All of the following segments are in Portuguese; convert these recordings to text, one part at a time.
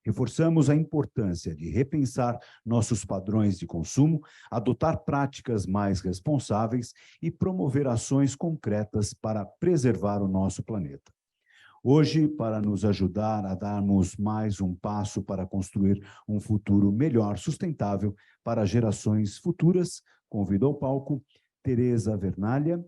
Reforçamos a importância de repensar nossos padrões de consumo, adotar práticas mais responsáveis e promover ações concretas para preservar o nosso planeta. Hoje, para nos ajudar a darmos mais um passo para construir um futuro melhor sustentável para gerações futuras, convido ao palco Tereza Vernalha.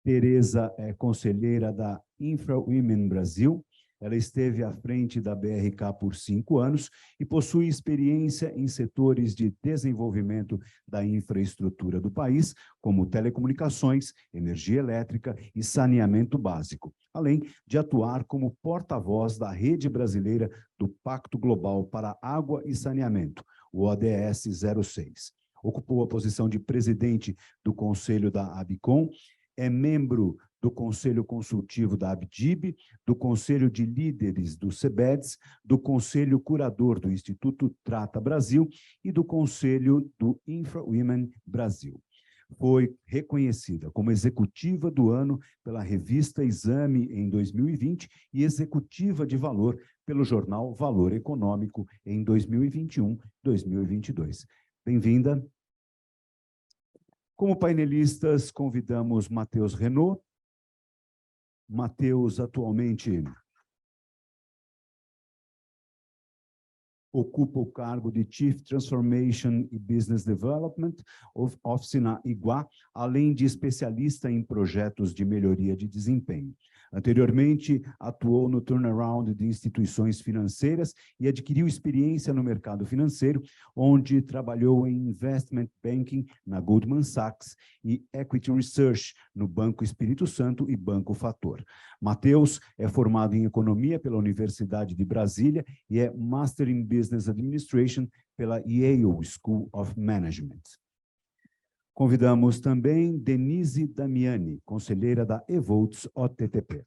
Tereza é conselheira da Infra Women Brasil. Ela esteve à frente da BRK por 5 anos e possui experiência em setores de desenvolvimento da infraestrutura do país, como telecomunicações, energia elétrica e saneamento básico, além de atuar como porta-voz da Rede Brasileira do Pacto Global para Água e Saneamento, o ODS 06. Ocupou a posição de presidente do Conselho da ABICOM, é membro do Conselho Consultivo da ABDIB, do Conselho de Líderes do CEBEDS, do Conselho Curador do Instituto Trata Brasil e do Conselho do Infra Women Brasil. Foi reconhecida como executiva do ano pela revista Exame em 2020 e executiva de valor pelo jornal Valor Econômico em 2021-2022. Bem-vinda. Como painelistas, convidamos Matheus Renaud. Matheus atualmente ocupa o cargo de Chief Transformation e Business Development Office na Iguá, além de especialista em projetos de melhoria de desempenho. Anteriormente, atuou no turnaround de instituições financeiras e adquiriu experiência no mercado financeiro, onde trabalhou em Investment Banking na Goldman Sachs e Equity Research no Banco Espírito Santo e Banco Fator. Matheus é formado em Economia pela Universidade de Brasília e é Master in Business Administration pela Yale School of Management. Convidamos também Denise Damiani, conselheira da Evolts OTTP.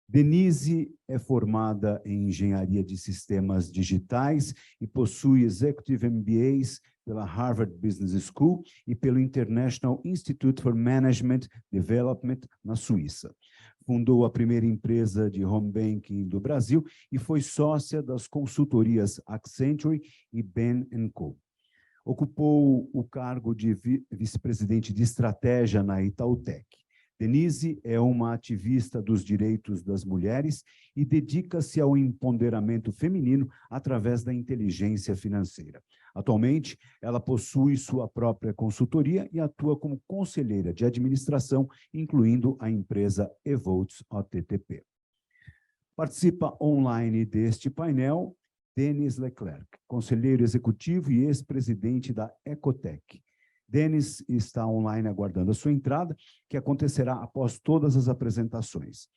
Denise é formada em Engenharia de Sistemas Digitais e possui Executive MBAs pela Harvard Business School e pelo International Institute for Management Development, na Suíça. Fundou a primeira empresa de home banking do Brasil e foi sócia das consultorias Accenture e Bain & Co. Ocupou o cargo de vice-presidente de estratégia na Itautec. Denise é uma ativista dos direitos das mulheres e dedica-se ao empoderamento feminino através da inteligência financeira. Atualmente, ela possui sua própria consultoria e atua como conselheira de administração, incluindo a empresa Evolts OTTP. Participa online deste painel Denis Leclerc, conselheiro executivo e ex-presidente da Ecotec. Denis está online aguardando a sua entrada, que acontecerá após todas as apresentações.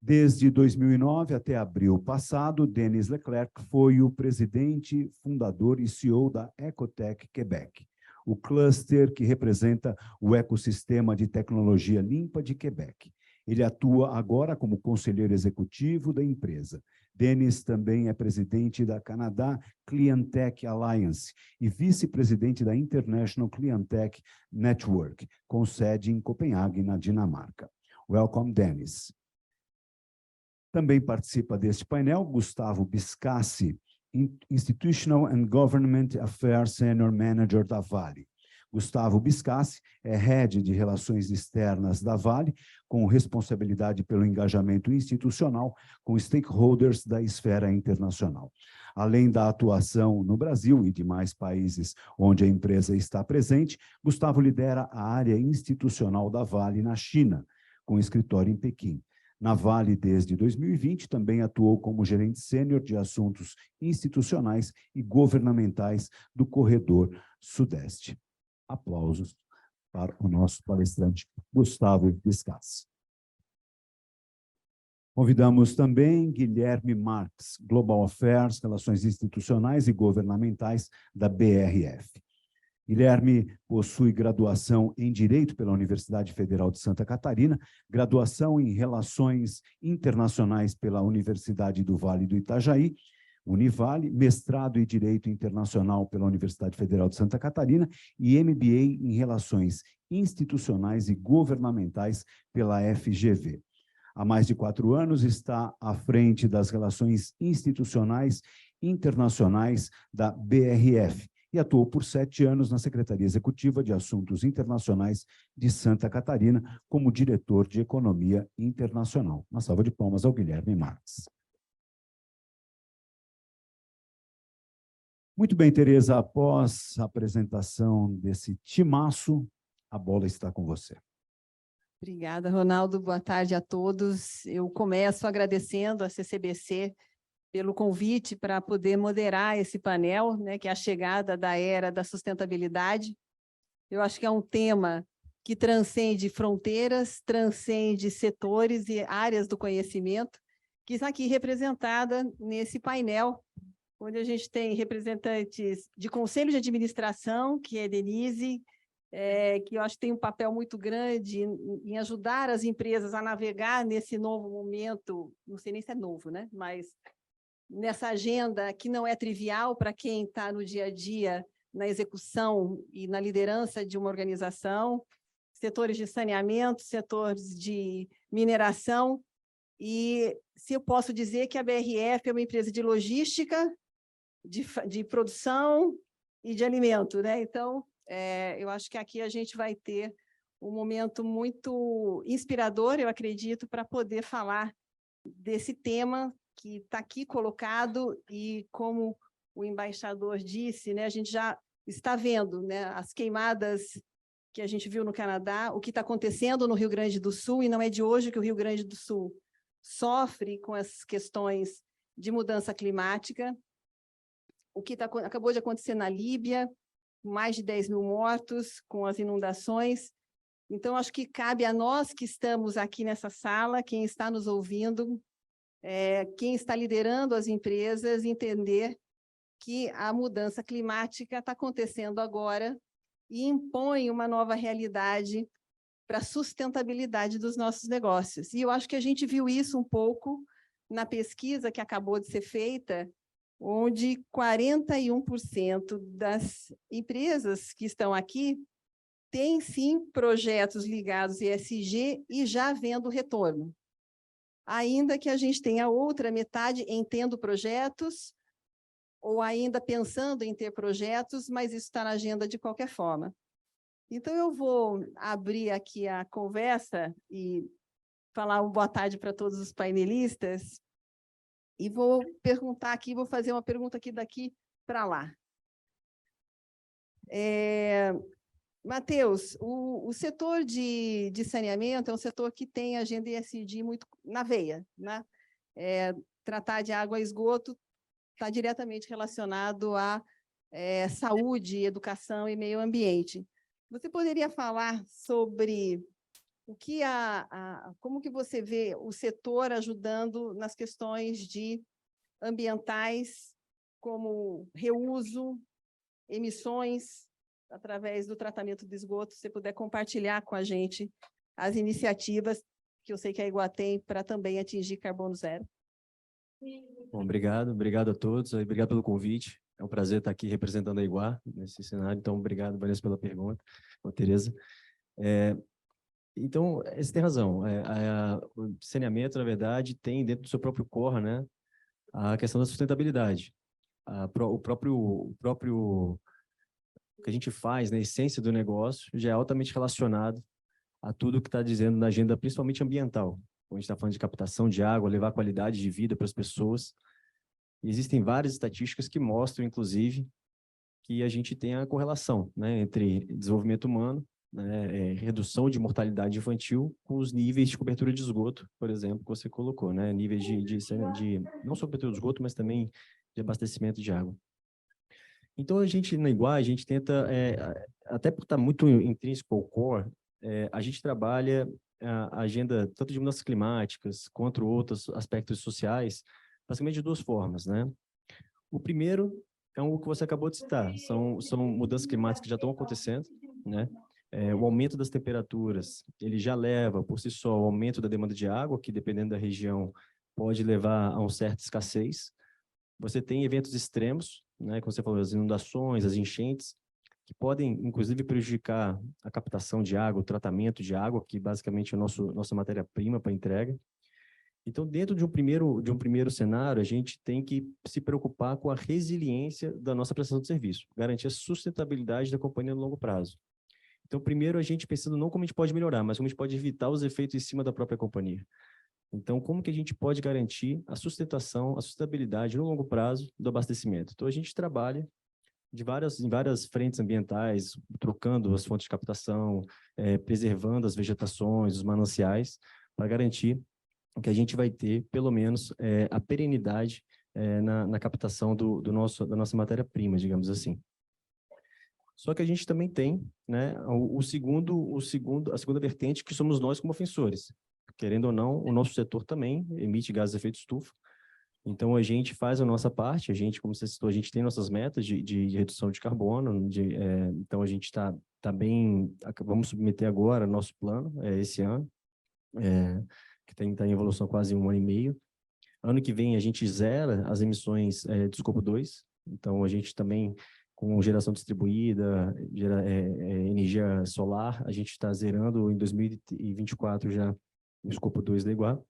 Desde 2009 até abril passado, Denis Leclerc foi o presidente, fundador e CEO da Ecotec Quebec, o cluster que representa o ecossistema de tecnologia limpa de Quebec. Ele atua agora como conselheiro executivo da empresa. Denis também é presidente da Canadá Cleantech Alliance e vice-presidente da International Cleantech Network, com sede em Copenhague, na Dinamarca. Welcome, Denis. Também participa deste painel Gustavo Biscassi, Institutional and Government Affairs Senior Manager da Vale. Gustavo Biscassi é Head de Relações Externas da Vale, com responsabilidade pelo engajamento institucional com stakeholders da esfera internacional. Além da atuação no Brasil e demais países onde a empresa está presente, Gustavo lidera a área institucional da Vale na China, com escritório em Pequim. Na Vale, desde 2020, também atuou como gerente sênior de assuntos institucionais e governamentais do Corredor Sudeste. Aplausos para o nosso palestrante, Gustavo Biscassi. Convidamos também Guilherme Marques, Global Affairs, Relações Institucionais e Governamentais da BRF. Guilherme possui graduação em Direito pela Universidade Federal de Santa Catarina, graduação em Relações Internacionais pela Universidade do Vale do Itajaí, Univale, mestrado em Direito Internacional pela Universidade Federal de Santa Catarina e MBA em Relações Institucionais e Governamentais pela FGV. Há mais de 4 anos está à frente das relações institucionais internacionais da BRF e atuou por 7 anos na Secretaria Executiva de Assuntos Internacionais de Santa Catarina como diretor de Economia Internacional. Uma salva de palmas ao Guilherme Marques. Muito bem, Tereza, após a apresentação desse timaço, a bola está com você. Obrigada, Ronaldo. Boa tarde a todos. Eu começo agradecendo a CCBC pelo convite para poder moderar esse painel, né, que é a chegada da era da sustentabilidade. Eu acho que é um tema que transcende fronteiras, transcende setores e áreas do conhecimento, que está aqui representada nesse painel, onde a gente tem representantes de conselho de administração, que é a Denise, que eu acho que tem um papel muito grande em ajudar as empresas a navegar nesse novo momento, não sei nem se é novo, né? Mas nessa agenda que não é trivial para quem está no dia a dia, na execução e na liderança de uma organização, setores de saneamento, setores de mineração, e se eu posso dizer que a BRF é uma empresa de logística, de produção e de alimento, né? Então, eu acho que aqui a gente vai ter um momento muito inspirador, eu acredito, para poder falar desse tema que está aqui colocado e, como o embaixador disse, né, a gente já está vendo, né, as queimadas que a gente viu no Canadá, o que está acontecendo no Rio Grande do Sul, e não é de hoje que o Rio Grande do Sul sofre com as questões de mudança climática, o que acabou de acontecer na Líbia, mais de 10 mil mortos com as inundações. Então, acho que cabe a nós que estamos aqui nessa sala, quem está nos ouvindo, quem está liderando as empresas, entender que a mudança climática está acontecendo agora e impõe uma nova realidade para a sustentabilidade dos nossos negócios. E eu acho que a gente viu isso um pouco na pesquisa que acabou de ser feita, onde 41% das empresas que estão aqui têm, sim, projetos ligados a ESG e já vendo retorno. Ainda que a gente tenha outra metade em tendo projetos, ou ainda pensando em ter projetos, mas isso está na agenda de qualquer forma. Então, eu vou abrir aqui a conversa e falar uma boa tarde para todos os painelistas, e vou perguntar aqui, vou fazer uma pergunta aqui daqui para lá. Matheus, o setor de saneamento é um setor que tem agenda ESG muito na veia, né? Tratar de água e esgoto está diretamente relacionado a saúde, educação e meio ambiente. Você poderia falar sobre o que como que você vê o setor ajudando nas questões ambientais, como reuso, emissões, através do tratamento do esgoto? Se você puder compartilhar com a gente as iniciativas que eu sei que a Iguá tem para também atingir carbono zero. Bom, obrigado a todos, obrigado pelo convite. É um prazer estar aqui representando a Iguá nesse cenário, então obrigado, Vanessa, pela pergunta, Tereza. Então, você tem razão, o saneamento, na verdade, tem dentro do seu próprio core, né, a questão da sustentabilidade. O que a gente faz, na essência do negócio, já é altamente relacionado a tudo que está dizendo na agenda, principalmente ambiental. Quando a gente está falando de captação de água, levar qualidade de vida para as pessoas. E existem várias estatísticas que mostram, inclusive, que a gente tem a correlação, né, entre desenvolvimento humano, né, redução de mortalidade infantil com os níveis de cobertura de esgoto, por exemplo, que você colocou, né, níveis de não só cobertura de esgoto, mas também de abastecimento de água. Então, a gente, na Iguá, a gente tenta, até por estar muito intrínseco ao core, a gente trabalha a agenda tanto de mudanças climáticas quanto outros aspectos sociais, basicamente de 2 formas, né? O primeiro é o que você acabou de citar, são mudanças climáticas que já estão acontecendo, né? O aumento das temperaturas, ele já leva, por si só, o aumento da demanda de água, que dependendo da região, pode levar a uma certa escassez. você tem eventos extremos, né, como você falou, as inundações, as enchentes, que podem, inclusive, prejudicar a captação de água, o tratamento de água, que basicamente é a nossa matéria-prima para entrega. Então, dentro de um primeiro cenário, a gente tem que se preocupar com a resiliência da nossa prestação de serviço, garantir a sustentabilidade da companhia no longo prazo. Então, primeiro, a gente pensando não como a gente pode melhorar, mas como a gente pode evitar os efeitos em cima da própria companhia. Então, como que a gente pode garantir a sustentação, a sustentabilidade no longo prazo do abastecimento? Então, a gente trabalha em várias frentes ambientais, trocando as fontes de captação, preservando as vegetações, os mananciais, para garantir que a gente vai ter, pelo menos, a perenidade na captação da nossa matéria-prima, digamos assim. Só que a gente também tem, né, a segunda vertente, que somos nós como ofensores. Querendo ou não, o nosso setor também emite gases de efeito estufa. Então, a gente faz a nossa parte, como você citou, a gente tem nossas metas de redução de carbono, então a gente está bem, vamos submeter agora nosso plano, esse ano, que está em evolução quase 1 ano e meio. Ano que vem a gente zera as emissões do escopo 2, então a gente também, com geração distribuída, energia solar, a gente está zerando em 2024 já o escopo 2 da Iguá.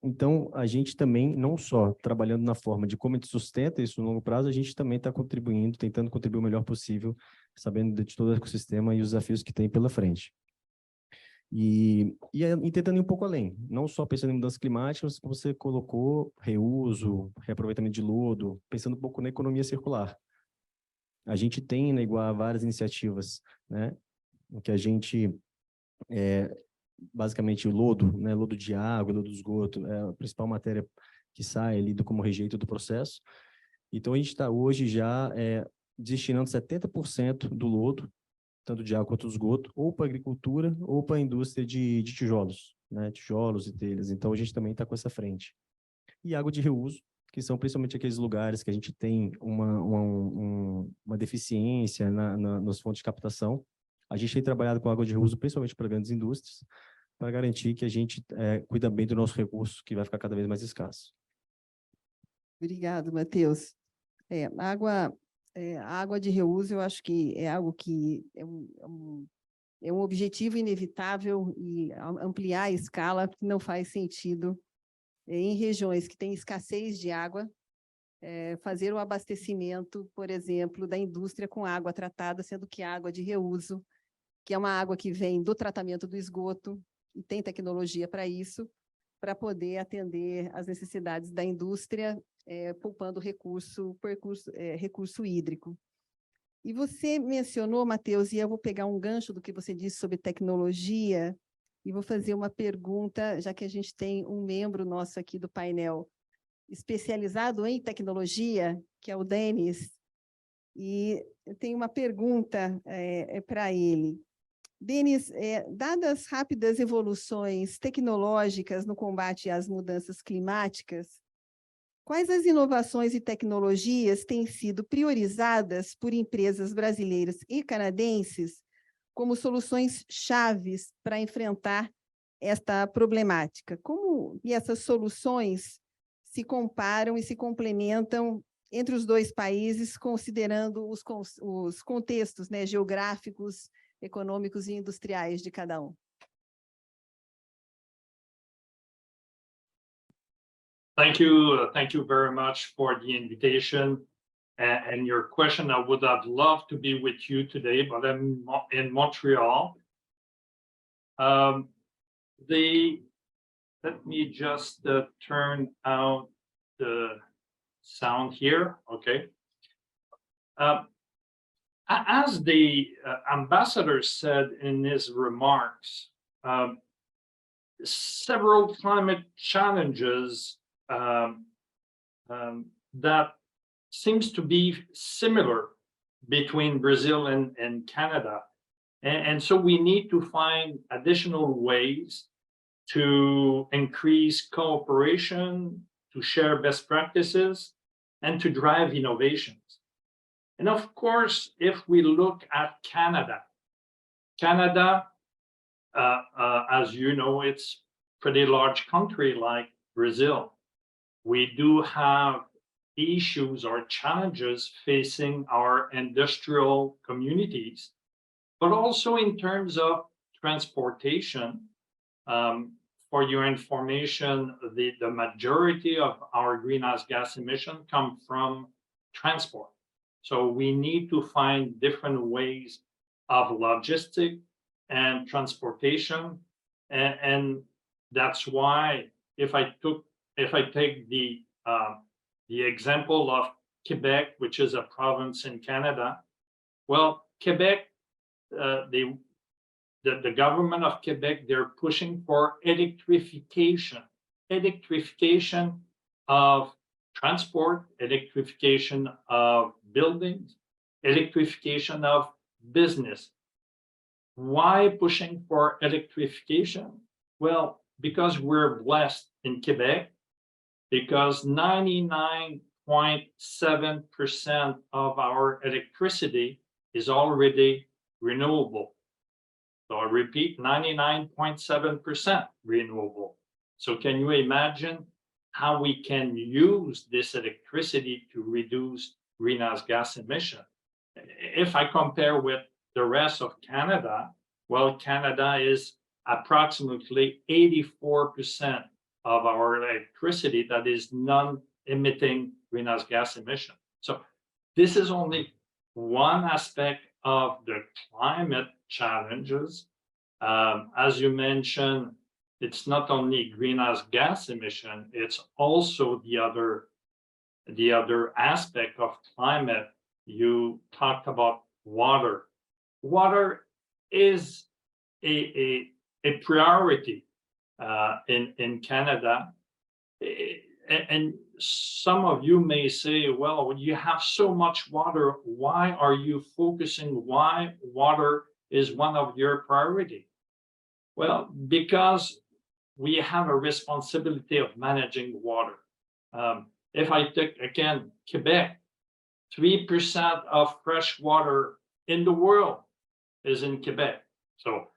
Então, a gente também, não só trabalhando na forma de como a gente sustenta isso no longo prazo, a gente também está contribuindo, tentando contribuir o melhor possível, sabendo de todo o ecossistema e os desafios que tem pela frente. E tentando ir um pouco além, não só pensando em mudanças climáticas, como você colocou, reuso, reaproveitamento de lodo, pensando um pouco na economia circular. A gente tem na Iguá várias iniciativas, né, em que a gente, basicamente, o lodo, né, lodo de água, lodo de esgoto, é a principal matéria que sai ali como rejeito do processo. Então, a gente está hoje já destinando 70% do lodo, tanto de água quanto de esgoto, ou para a agricultura ou para a indústria de tijolos, né? Tijolos e telhas. Então, a gente também está com essa frente. E água de reuso, que são principalmente aqueles lugares que a gente tem uma deficiência nas fontes de captação. A gente tem trabalhado com água de reuso, principalmente para grandes indústrias, para garantir que a gente cuida bem do nosso recurso, que vai ficar cada vez mais escasso. Obrigado, Matheus. A água de reuso, eu acho que é algo que é um objetivo inevitável, e ampliar a escala não faz sentido em regiões que têm escassez de água, fazer o abastecimento, por exemplo, da indústria com água tratada, sendo que água de reuso, que é uma água que vem do tratamento do esgoto, e tem tecnologia para isso, para poder atender às necessidades da indústria, poupando recurso hídrico. E você mencionou, Matheus, e eu vou pegar um gancho do que você disse sobre tecnologia, e vou fazer uma pergunta, já que a gente tem um membro nosso aqui do painel especializado em tecnologia, que é o Denis, e eu tenho uma pergunta para ele. Denis, dadas as rápidas evoluções tecnológicas no combate às mudanças climáticas, quais as inovações e tecnologias têm sido priorizadas por empresas brasileiras e canadenses como soluções chaves para enfrentar esta problemática? Como essas soluções se comparam e se complementam entre os dois países, considerando os contextos, né, geográficos, econômicos e industriais de cada um? Thank you very much for the invitation and your question. I would have loved to be with you today, but I'm in Montreal. Let me just turn out the sound here. Okay. As the ambassador said in his remarks, several climate challenges that seems to be similar between Brazil and Canada. And so we need to find additional ways to increase cooperation, to share best practices, and to drive innovations. And of course, if we look at Canada, as you know, it's a pretty large country like Brazil. we do have issues or challenges facing our industrial communities, but also in terms of transportation. For your information, the majority of our greenhouse gas emissions come from transport. So we need to find different ways of logistic and transportation. And that's why if I take the example of Quebec, which is a province in Canada, well, Quebec, the government of Quebec, they're pushing for electrification of transport, electrification of buildings, electrification of business. Why pushing for electrification? Well, because we're blessed in Quebec, because 99.7% of our electricity is already renewable. So I repeat, 99.7% renewable. So can you imagine how we can use this electricity to reduce greenhouse gas emission? If I compare with the rest of Canada, well, Canada is approximately 84% of our electricity that is non-emitting greenhouse gas emission. So this is only one aspect of the climate challenges. As you mentioned, it's not only greenhouse gas emission, it's also the other aspect of climate. You talked about water. Water is a priority in Canada. And some of you may say, well, you have so much water, why are you focusing? Why water is one of your priority? Well, because we have a responsibility of managing water. If I take, again, Quebec, 3% of fresh water in the world is in Quebec. So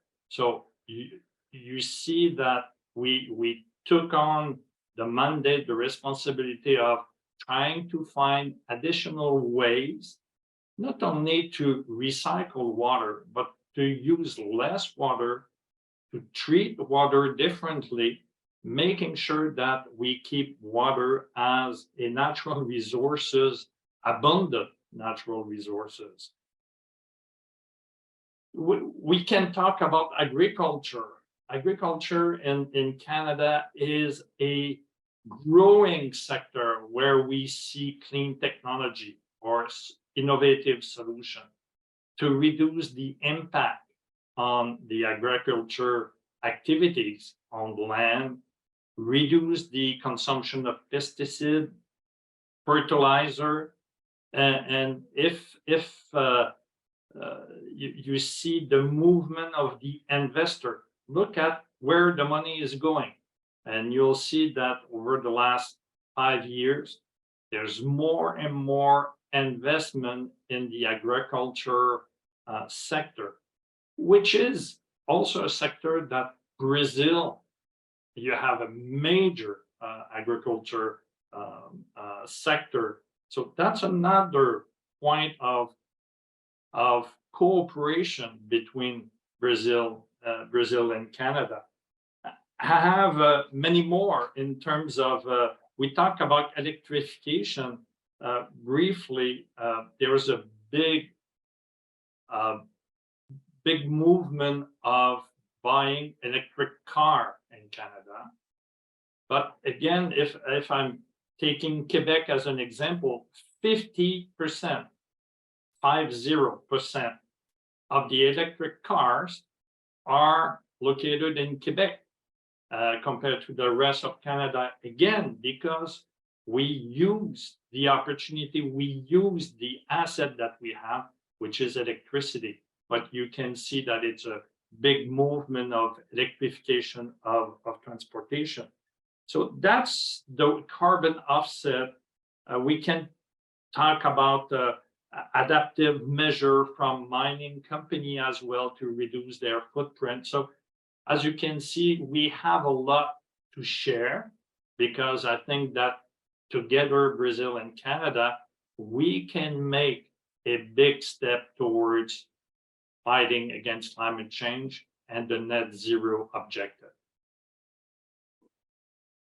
you see that we took on the mandate, the responsibility of trying to find additional ways, not only to recycle water, but to use less water, to treat water differently, making sure that we keep water as a natural resources, abundant natural resources. We can talk about agriculture. Agriculture in Canada is a growing sector where we see clean technology or innovative solution to reduce the impact on the agriculture activities on the land, reduce the consumption of pesticide, fertilizer, and if you see the movement of the investor, look at where the money is going, and you'll see that over the last 5 years, there's more and more investment in the agriculture sector, which is also a sector that Brazil, you have a major agriculture sector. So that's another point of cooperation between Brazil and Canada. I have many more in terms of, we talk about electrification briefly. There's a big movement of buying electric car in Canada. But again, if I'm taking Quebec as an example, 50%, 50% of the electric cars are located in Quebec compared to the rest of Canada, again, because we use the opportunity, we use the asset that we have, which is electricity. But you can see that it's a big movement of electrification of transportation. So that's the carbon offset. We can talk about adaptive measure from mining company as well to reduce their footprint. So as you can see, we have a lot to share, because I think that together, Brazil and Canada, we can make a big step towards fighting against climate change and the net zero objective.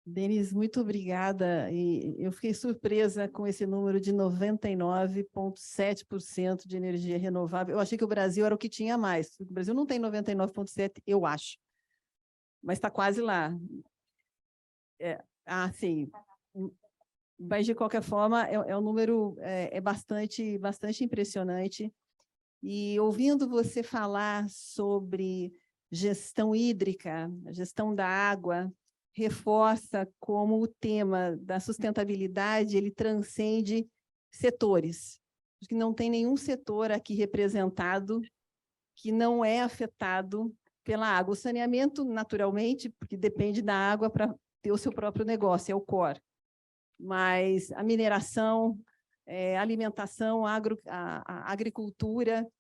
Denise, muito obrigada. E eu fiquei surpresa com esse número de 99,7% de energia renovável. Eu achei que o Brasil era o que tinha mais. O Brasil não tem 99,7%, eu acho. Mas está quase lá. Sim. Mas, de qualquer forma, é um número bastante impressionante. E ouvindo você falar sobre gestão hídrica, gestão da água, reforça como o tema da sustentabilidade ele transcende setores. Acho que não tem nenhum setor aqui representado que não é afetado pela água. O saneamento, naturalmente, porque depende da água para ter o seu próprio negócio, é o core. Mas a mineração, a alimentação, a agricultura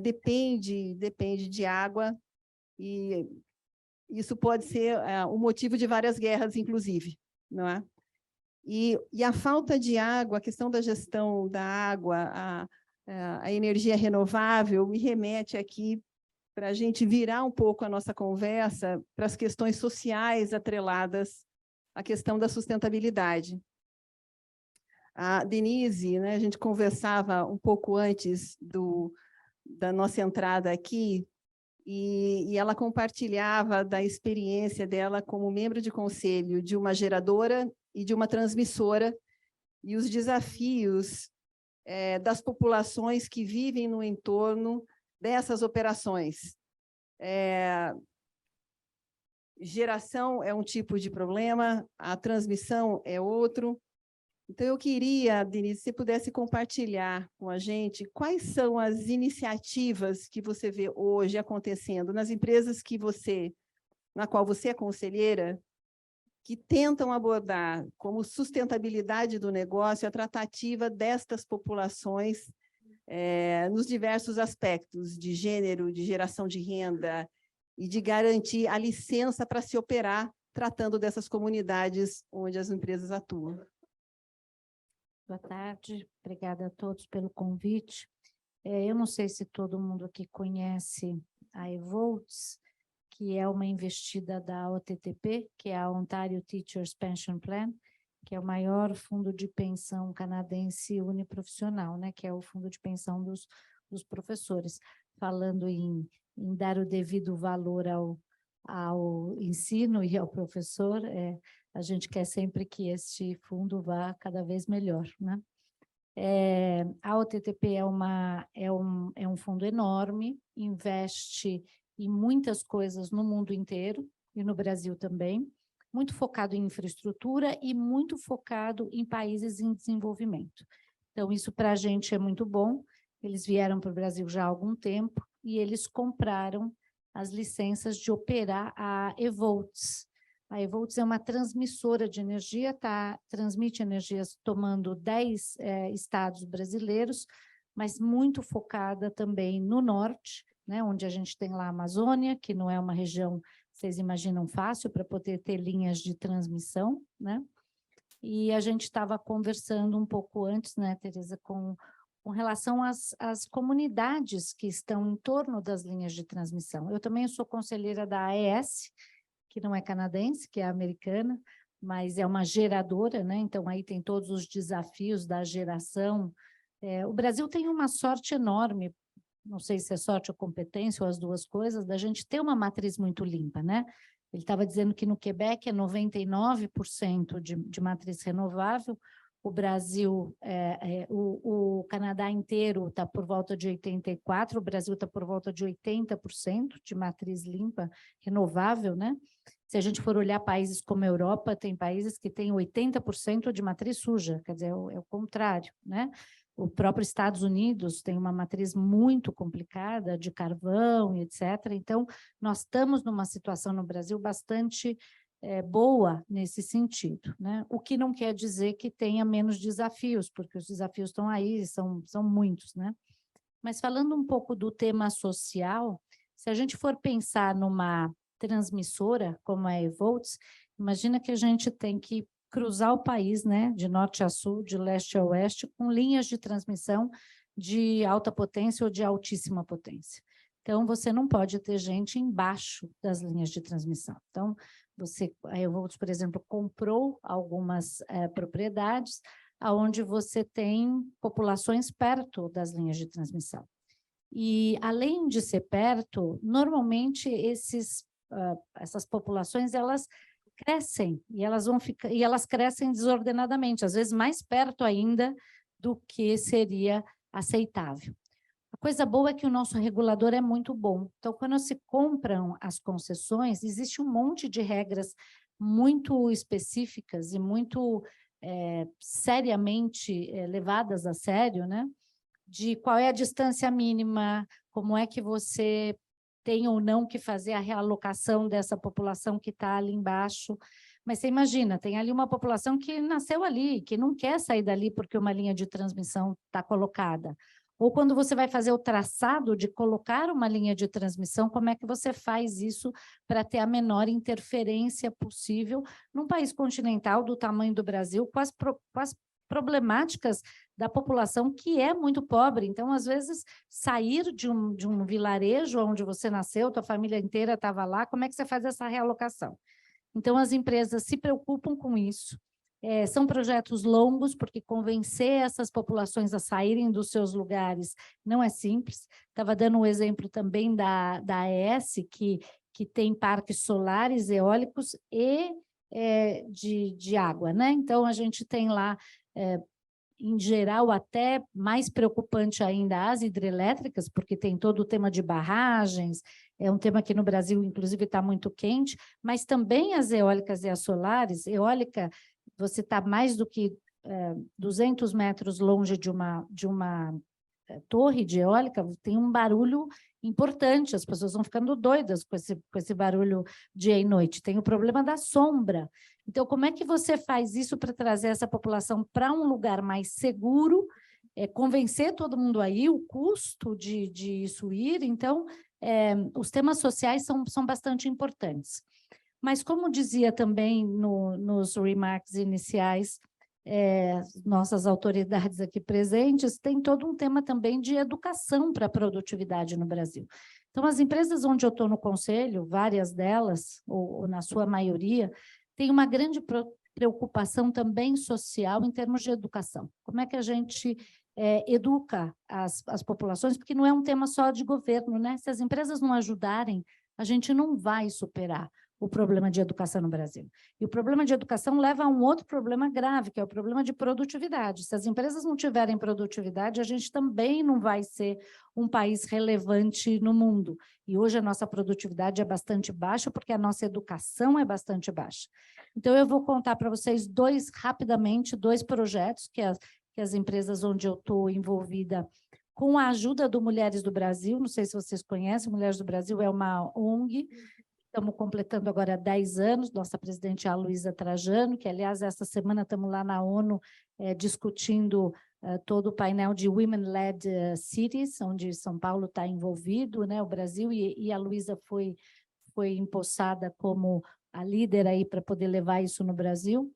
depende de água, e isso pode ser o motivo de várias guerras, inclusive, não é? E a falta de água, a questão da gestão da água, a energia renovável, me remete aqui para a gente virar um pouco a nossa conversa para as questões sociais atreladas à questão da sustentabilidade. A Denise, né, a gente conversava um pouco antes da nossa entrada aqui, e ela compartilhava da experiência dela como membro de conselho de uma geradora e de uma transmissora, e os desafios das populações que vivem no entorno dessas operações. Geração é um tipo de problema, a transmissão é outro. Então, eu queria, Denise, se você pudesse compartilhar com a gente quais são as iniciativas que você vê hoje acontecendo nas empresas na qual você é conselheira, que tentam abordar como sustentabilidade do negócio a tratativa destas populações nos diversos aspectos de gênero, de geração de renda e de garantir a licença para se operar tratando dessas comunidades onde as empresas atuam. Boa tarde, obrigada a todos pelo convite. Eu não sei se todo mundo aqui conhece a Evolts, que é uma investida da OTTP, que é a Ontario Teachers Pension Plan, que é o maior fundo de pensão canadense uniprofissional, né, que é o fundo de pensão dos professores. Falando em dar o devido valor ao ensino e ao professor, a gente quer sempre que este fundo vá cada vez melhor, né? A OTTP é um fundo enorme, investe em muitas coisas no mundo inteiro e no Brasil também, muito focado em infraestrutura e muito focado em países em desenvolvimento. Então, isso para a gente é muito bom. Eles vieram para o Brasil já há algum tempo e eles compraram as licenças de operar a Evolts. A Evolts é uma transmissora de energia, transmite energias tomando 10 estados brasileiros, mas muito focada também no norte, né, onde a gente tem lá a Amazônia, que não é uma região, vocês imaginam, fácil para poder ter linhas de transmissão, né? E a gente estava conversando um pouco antes, né, Tereza, com relação às comunidades que estão em torno das linhas de transmissão. Eu também sou conselheira da AES, que não é canadense, que é americana, mas é uma geradora, né? Então, aí tem todos os desafios da geração. O Brasil tem uma sorte enorme, não sei se é sorte ou competência, ou as duas coisas, da gente ter uma matriz muito limpa, né? Ele estava dizendo que no Quebec é 99% de matriz renovável, o Brasil, o Canadá inteiro está por volta de 84%, o Brasil está por volta de 80% de matriz limpa, renovável, né? Se a gente for olhar países como a Europa, tem países que têm 80% de matriz suja, quer dizer, é o contrário, né? O próprio Estados Unidos tem uma matriz muito complicada de carvão e etc. Então, nós estamos numa situação no Brasil bastante boa nesse sentido, né? O que não quer dizer que tenha menos desafios, porque os desafios estão aí, são muitos, né? Mas falando um pouco do tema social, se a gente for pensar numa transmissora como a Evolts, imagina que a gente tem que cruzar o país, né, de norte a sul, de leste a oeste, com linhas de transmissão de alta potência ou de altíssima potência. Então, você não pode ter gente embaixo das linhas de transmissão. Então, a Evolts, por exemplo, comprou algumas propriedades onde você tem populações perto das linhas de transmissão. E, além de ser perto, normalmente essas populações, elas crescem, e elas crescem desordenadamente, às vezes mais perto ainda do que seria aceitável. A coisa boa é que o nosso regulador é muito bom. Então, quando se compram as concessões, existe um monte de regras muito específicas e muito seriamente levadas a sério, né? De qual é a distância mínima, como é que você tem ou não que fazer a realocação dessa população que está ali embaixo. Mas você imagina, tem ali uma população que nasceu ali, que não quer sair dali porque uma linha de transmissão está colocada. Ou quando você vai fazer o traçado de colocar uma linha de transmissão, como é que você faz isso para ter a menor interferência possível num país continental do tamanho do Brasil, com as problemáticas da população que é muito pobre. Então, às vezes, sair de um vilarejo onde você nasceu, tua família inteira estava lá, como é que você faz essa realocação? Então, as empresas se preocupam com isso. São projetos longos, porque convencer essas populações a saírem dos seus lugares não é simples. Estava dando um exemplo também da AES, que tem parques solares, eólicos e de água, né? Então, a gente tem lá, em geral, até mais preocupante ainda as hidrelétricas, porque tem todo o tema de barragens, é um tema que no Brasil, inclusive, está muito quente, mas também as eólicas e as solares. Eólica, você está mais do que 200 metros longe de uma torre de eólica, tem um barulho importante, as pessoas vão ficando doidas com esse barulho dia e noite. Tem o problema da sombra. Então, como é que você faz isso para trazer essa população para um lugar mais seguro, convencer todo mundo aí, o custo de isso ir? Então, os temas sociais são bastante importantes. Mas, como dizia também nos remarks iniciais, nossas autoridades aqui presentes, tem todo um tema também de educação para a produtividade no Brasil. Então, as empresas onde eu estou no conselho, várias delas, ou na sua maioria, têm uma grande preocupação também social em termos de educação. Como é que a gente educa as populações? Porque não é um tema só de governo, né? Se as empresas não ajudarem, a gente não vai superar o problema de educação no Brasil. E o problema de educação leva a um outro problema grave, que é o problema de produtividade. Se as empresas não tiverem produtividade, a gente também não vai ser um país relevante no mundo. E hoje a nossa produtividade é bastante baixa, porque a nossa educação é bastante baixa. Então, eu vou contar para vocês rapidamente, dois projetos que as empresas onde eu estou envolvida, com a ajuda do Mulheres do Brasil, não sei se vocês conhecem, Mulheres do Brasil é uma ONG. Estamos completando agora 10 anos, nossa presidente é a Luísa Trajano, que, aliás, essa semana estamos lá na ONU discutindo todo o painel de Women-Led Cities, onde São Paulo está envolvido, né, o Brasil, e a Luísa foi empossada como a líder aí para poder levar isso no Brasil.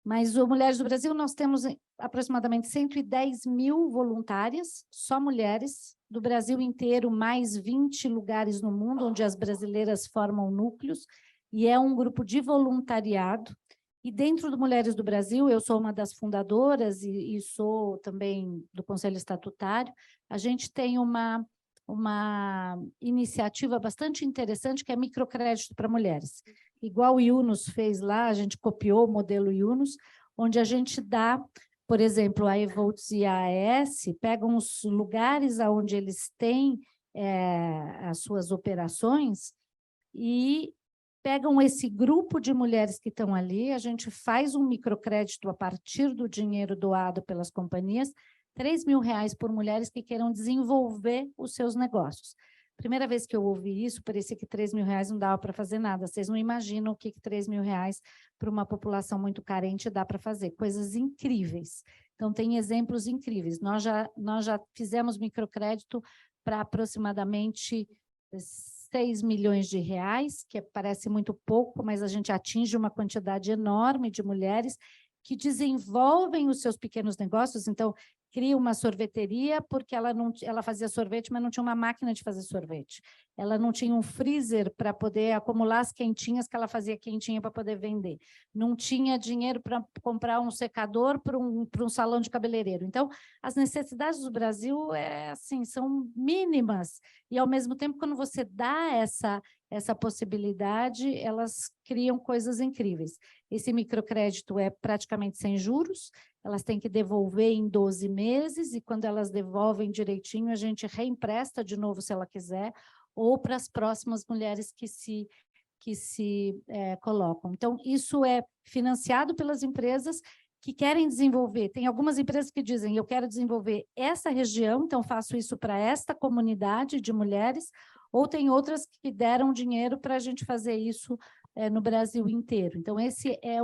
Mas o Mulheres do Brasil, nós temos aproximadamente 110 mil voluntárias, só mulheres, do Brasil inteiro, mais 20 lugares no mundo, onde as brasileiras formam núcleos, e é um grupo de voluntariado. E dentro do Mulheres do Brasil, eu sou uma das fundadoras e sou também do Conselho Estatutário. A gente tem uma iniciativa bastante interessante, que é microcrédito para mulheres. Igual o Yunus fez lá, a gente copiou o modelo Yunus, onde a gente dá, por exemplo, a Evolts e a AES, pegam os lugares onde eles têm as suas operações e pegam esse grupo de mulheres que estão ali, a gente faz um microcrédito a partir do dinheiro doado pelas companhias, R$3.000 por mulheres que queiram desenvolver os seus negócios. Primeira vez que eu ouvi isso, parecia que R$3.000 não dava para fazer nada. Vocês não imaginam o que R$3.000 para uma população muito carente dá para fazer. Coisas incríveis. Então, tem exemplos incríveis. Nós já fizemos microcrédito para aproximadamente 6 milhões de reais, que parece muito pouco, mas a gente atinge uma quantidade enorme de mulheres que desenvolvem os seus pequenos negócios. Então, cria uma sorveteria porque ela fazia sorvete, mas não tinha uma máquina de fazer sorvete. Ela não tinha um freezer para poder acumular as quentinhas que ela fazia quentinha para poder vender. Não tinha dinheiro para comprar um secador para um salão de cabeleireiro. Então, as necessidades do Brasil assim, são mínimas. E, ao mesmo tempo, quando você dá essa possibilidade, elas criam coisas incríveis. Esse microcrédito é praticamente sem juros, elas têm que devolver em 12 meses, e quando elas devolvem direitinho, a gente reempresta de novo, se ela quiser, ou para as próximas mulheres que se colocam. Então, isso é financiado pelas empresas que querem desenvolver. Tem algumas empresas que dizem, eu quero desenvolver essa região, então faço isso para esta comunidade de mulheres, ou tem outras que deram dinheiro para a gente fazer isso no Brasil inteiro. Então, esse é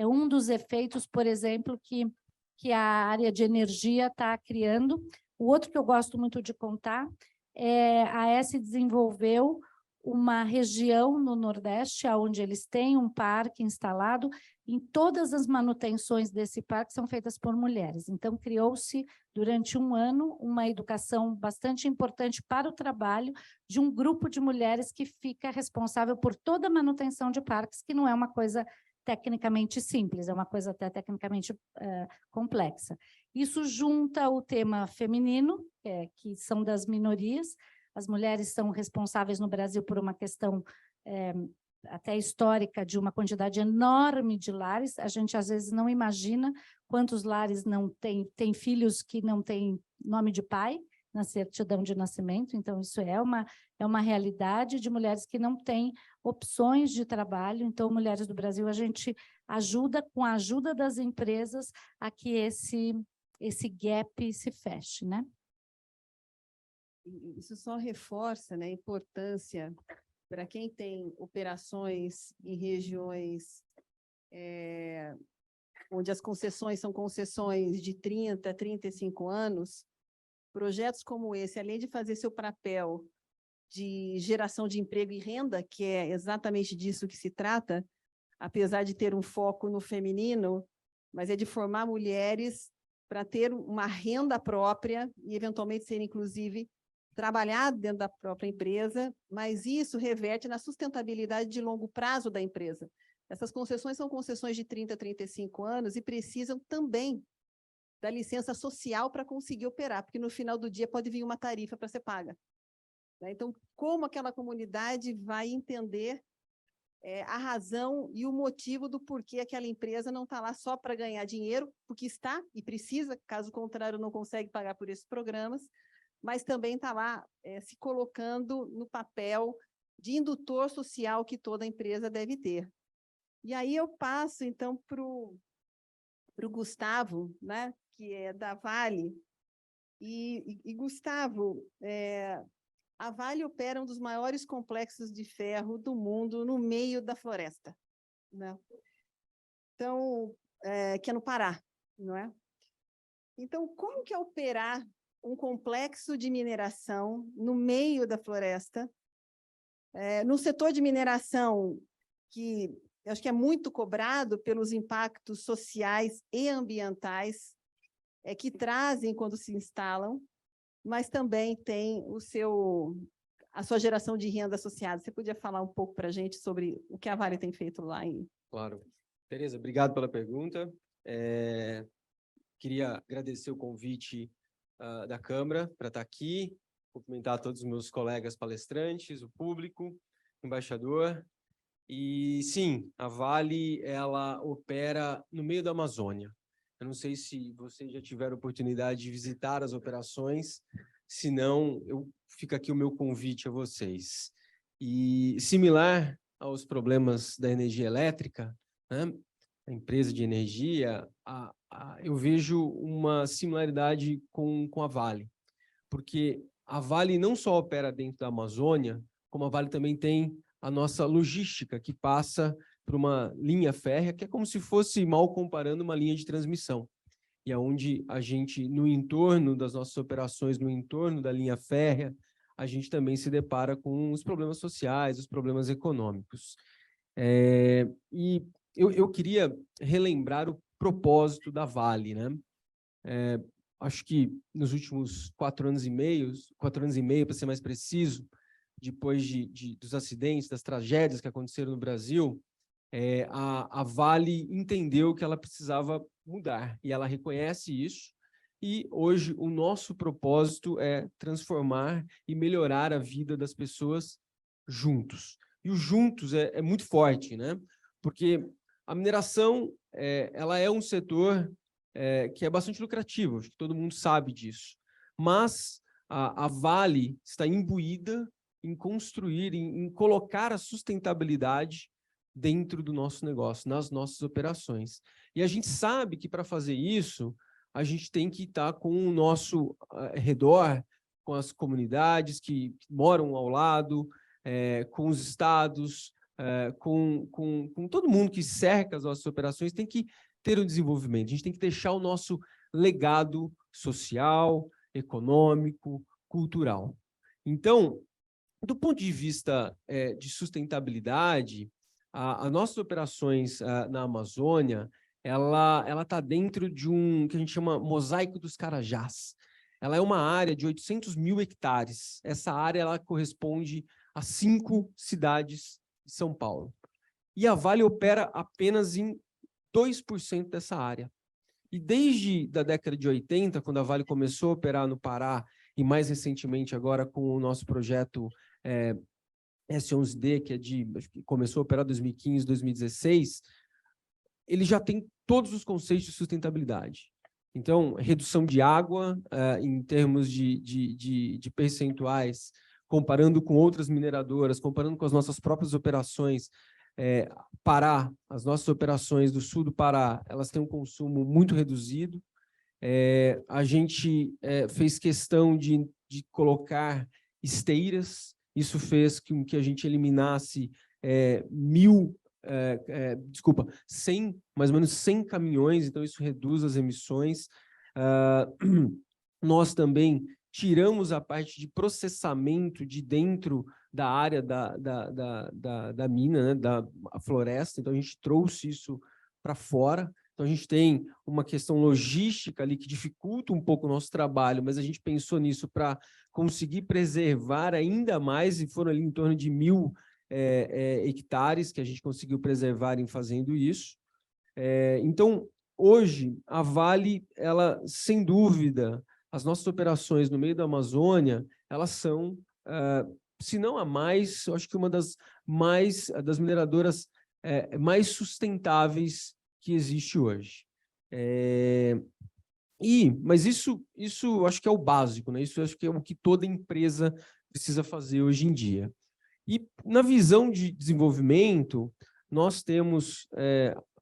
um dos efeitos, por exemplo, que a área de energia está criando. O outro que eu gosto muito de contar é a AES desenvolveu uma região no Nordeste, onde eles têm um parque instalado, em todas as manutenções desse parque são feitas por mulheres. Então, criou-se, durante um ano, uma educação bastante importante para o trabalho de um grupo de mulheres que fica responsável por toda a manutenção de parques, que não é uma coisa tecnicamente simples, é uma coisa até tecnicamente complexa. Isso junta o tema feminino, que são das minorias. As mulheres são responsáveis no Brasil por uma questão até histórica de uma quantidade enorme de lares. A gente, às vezes, não imagina quantos lares não têm filhos que não têm nome de pai na certidão de nascimento. Então, isso é uma realidade de mulheres que não têm opções de trabalho. Então, Mulheres do Brasil, a gente ajuda, com a ajuda das empresas, a que esse gap se feche, né? Isso só reforça, né, a importância para quem tem operações em regiões onde as concessões são concessões de 30, 35 anos, projetos como esse, além de fazer seu papel de geração de emprego e renda, que é exatamente disso que se trata, apesar de ter um foco no feminino, mas é de formar mulheres para ter uma renda própria e, eventualmente, ser, inclusive, trabalhar dentro da própria empresa, mas isso reverte na sustentabilidade de longo prazo da empresa. Essas concessões são concessões de 30 a 35 anos e precisam também da licença social para conseguir operar, porque no final do dia pode vir uma tarifa para ser paga. Então, como aquela comunidade vai entender a razão e o motivo do porquê aquela empresa não está lá só para ganhar dinheiro, porque está e precisa, caso contrário, não consegue pagar por esses programas, mas também está lá se colocando no papel de indutor social que toda empresa deve ter. E aí eu passo, então, para o Gustavo, né, que é da Vale. E Gustavo, a Vale opera um dos maiores complexos de ferro do mundo no meio da floresta, né? Então, que é no Pará, não é? Então, como que é operar um complexo de mineração no meio da floresta, no setor de mineração que eu acho que é muito cobrado pelos impactos sociais e ambientais que trazem quando se instalam, mas também tem a sua geração de renda associada. Você podia falar um pouco para a gente sobre o que a Vale tem feito lá? Claro. Tereza, obrigado pela pergunta. Queria agradecer o convite da Câmara para estar aqui, cumprimentar todos os meus colegas palestrantes, o público, o embaixador. E, sim, a Vale, ela opera no meio da Amazônia. Eu não sei se vocês já tiveram oportunidade de visitar as operações, se não, fica aqui o meu convite a vocês. E, similar aos problemas da energia elétrica, né, a empresa de energia, eu vejo uma similaridade com a Vale, porque a Vale não só opera dentro da Amazônia, como a Vale também tem a nossa logística, que passa por uma linha férrea, que é como se fosse, mal comparando, uma linha de transmissão. E aonde a gente, no entorno das nossas operações, no entorno da linha férrea, a gente também se depara com os problemas sociais, os problemas econômicos. E eu queria relembrar o propósito da Vale, né? Acho que nos últimos 4 anos e meio, para ser mais preciso, depois dos acidentes, das tragédias que aconteceram no Brasil, a Vale entendeu que ela precisava mudar, e ela reconhece isso, e hoje o nosso propósito é transformar e melhorar a vida das pessoas juntos. E o juntos é muito forte, né? Porque a mineração ela é um setor que é bastante lucrativo, acho que todo mundo sabe disso, mas a Vale está imbuída em construir, em colocar a sustentabilidade dentro do nosso negócio, nas nossas operações. E a gente sabe que para fazer isso, a gente tem que estar com o nosso redor, com as comunidades que moram ao lado, com os estados, com todo mundo que cerca as nossas operações, tem que ter um desenvolvimento. A gente tem que deixar o nosso legado social, econômico, cultural. Então, do ponto de vista de sustentabilidade, as nossas operações na Amazônia, ela está dentro de um que a gente chama Mosaico dos Carajás. Ela é uma área de 800 mil hectares. Essa área ela corresponde a 5 cidades de São Paulo. E a Vale opera apenas em 2% dessa área. E desde a década de 80, quando a Vale começou a operar no Pará, e mais recentemente agora com o nosso projeto S11D, que começou a operar em 2015, 2016, ele já tem todos os conceitos de sustentabilidade. Então, redução de água em termos de percentuais, comparando com outras mineradoras, comparando com as nossas próprias operações. Pará, as nossas operações do sul do Pará, elas têm um consumo muito reduzido. A gente fez questão de colocar esteiras, isso fez com que a gente eliminasse 100, mais ou menos 100 caminhões, então isso reduz as emissões. Nós também tiramos a parte de processamento de dentro da área da mina, né, da floresta, então a gente trouxe isso para fora. Então a gente tem uma questão logística ali que dificulta um pouco o nosso trabalho, mas a gente pensou nisso para conseguir preservar ainda mais, e foram ali em torno de 1.000 hectares que a gente conseguiu preservar em fazendo isso. Então, hoje, a Vale, ela, sem dúvida, as nossas operações no meio da Amazônia, elas são, se não a mais, eu acho que uma das mineradoras mais sustentáveis que existe hoje. Mas isso eu acho que é o básico, né? Isso eu acho que é o que toda empresa precisa fazer hoje em dia. E na visão de desenvolvimento, nós temos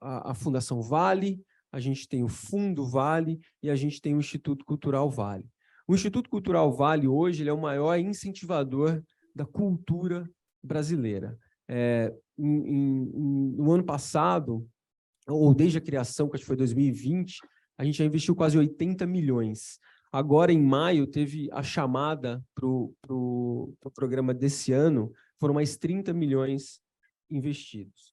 a Fundação Vale, a gente tem o Fundo Vale e a gente tem o Instituto Cultural Vale. O Instituto Cultural Vale, hoje, ele é o maior incentivador da cultura brasileira. No ano passado, ou desde a criação, que acho que foi 2020, a gente já investiu quase 80 milhões. Agora, em maio, teve a chamada para o programa desse ano, foram mais 30 milhões investidos.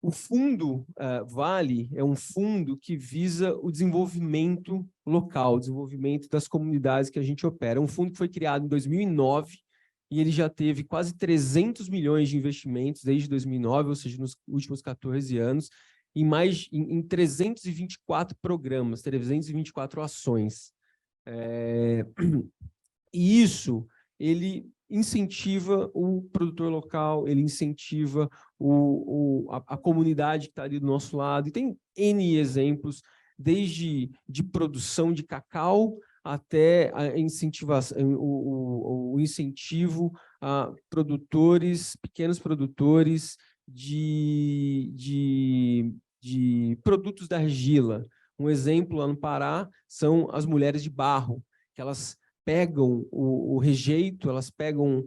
O Fundo Vale é um fundo que visa o desenvolvimento local, o desenvolvimento das comunidades que a gente opera. É um fundo que foi criado em 2009 e ele já teve quase 300 milhões de investimentos desde 2009, ou seja, nos últimos 14 anos, em 324 programas, 324 ações. E isso, ele incentiva o produtor local, ele incentiva a comunidade que está ali do nosso lado, e tem N exemplos, desde de produção de cacau até a incentivação, o incentivo a produtores, pequenos produtores de produtos da argila. Um exemplo lá no Pará são as mulheres de barro, que elas pegam o rejeito, elas pegam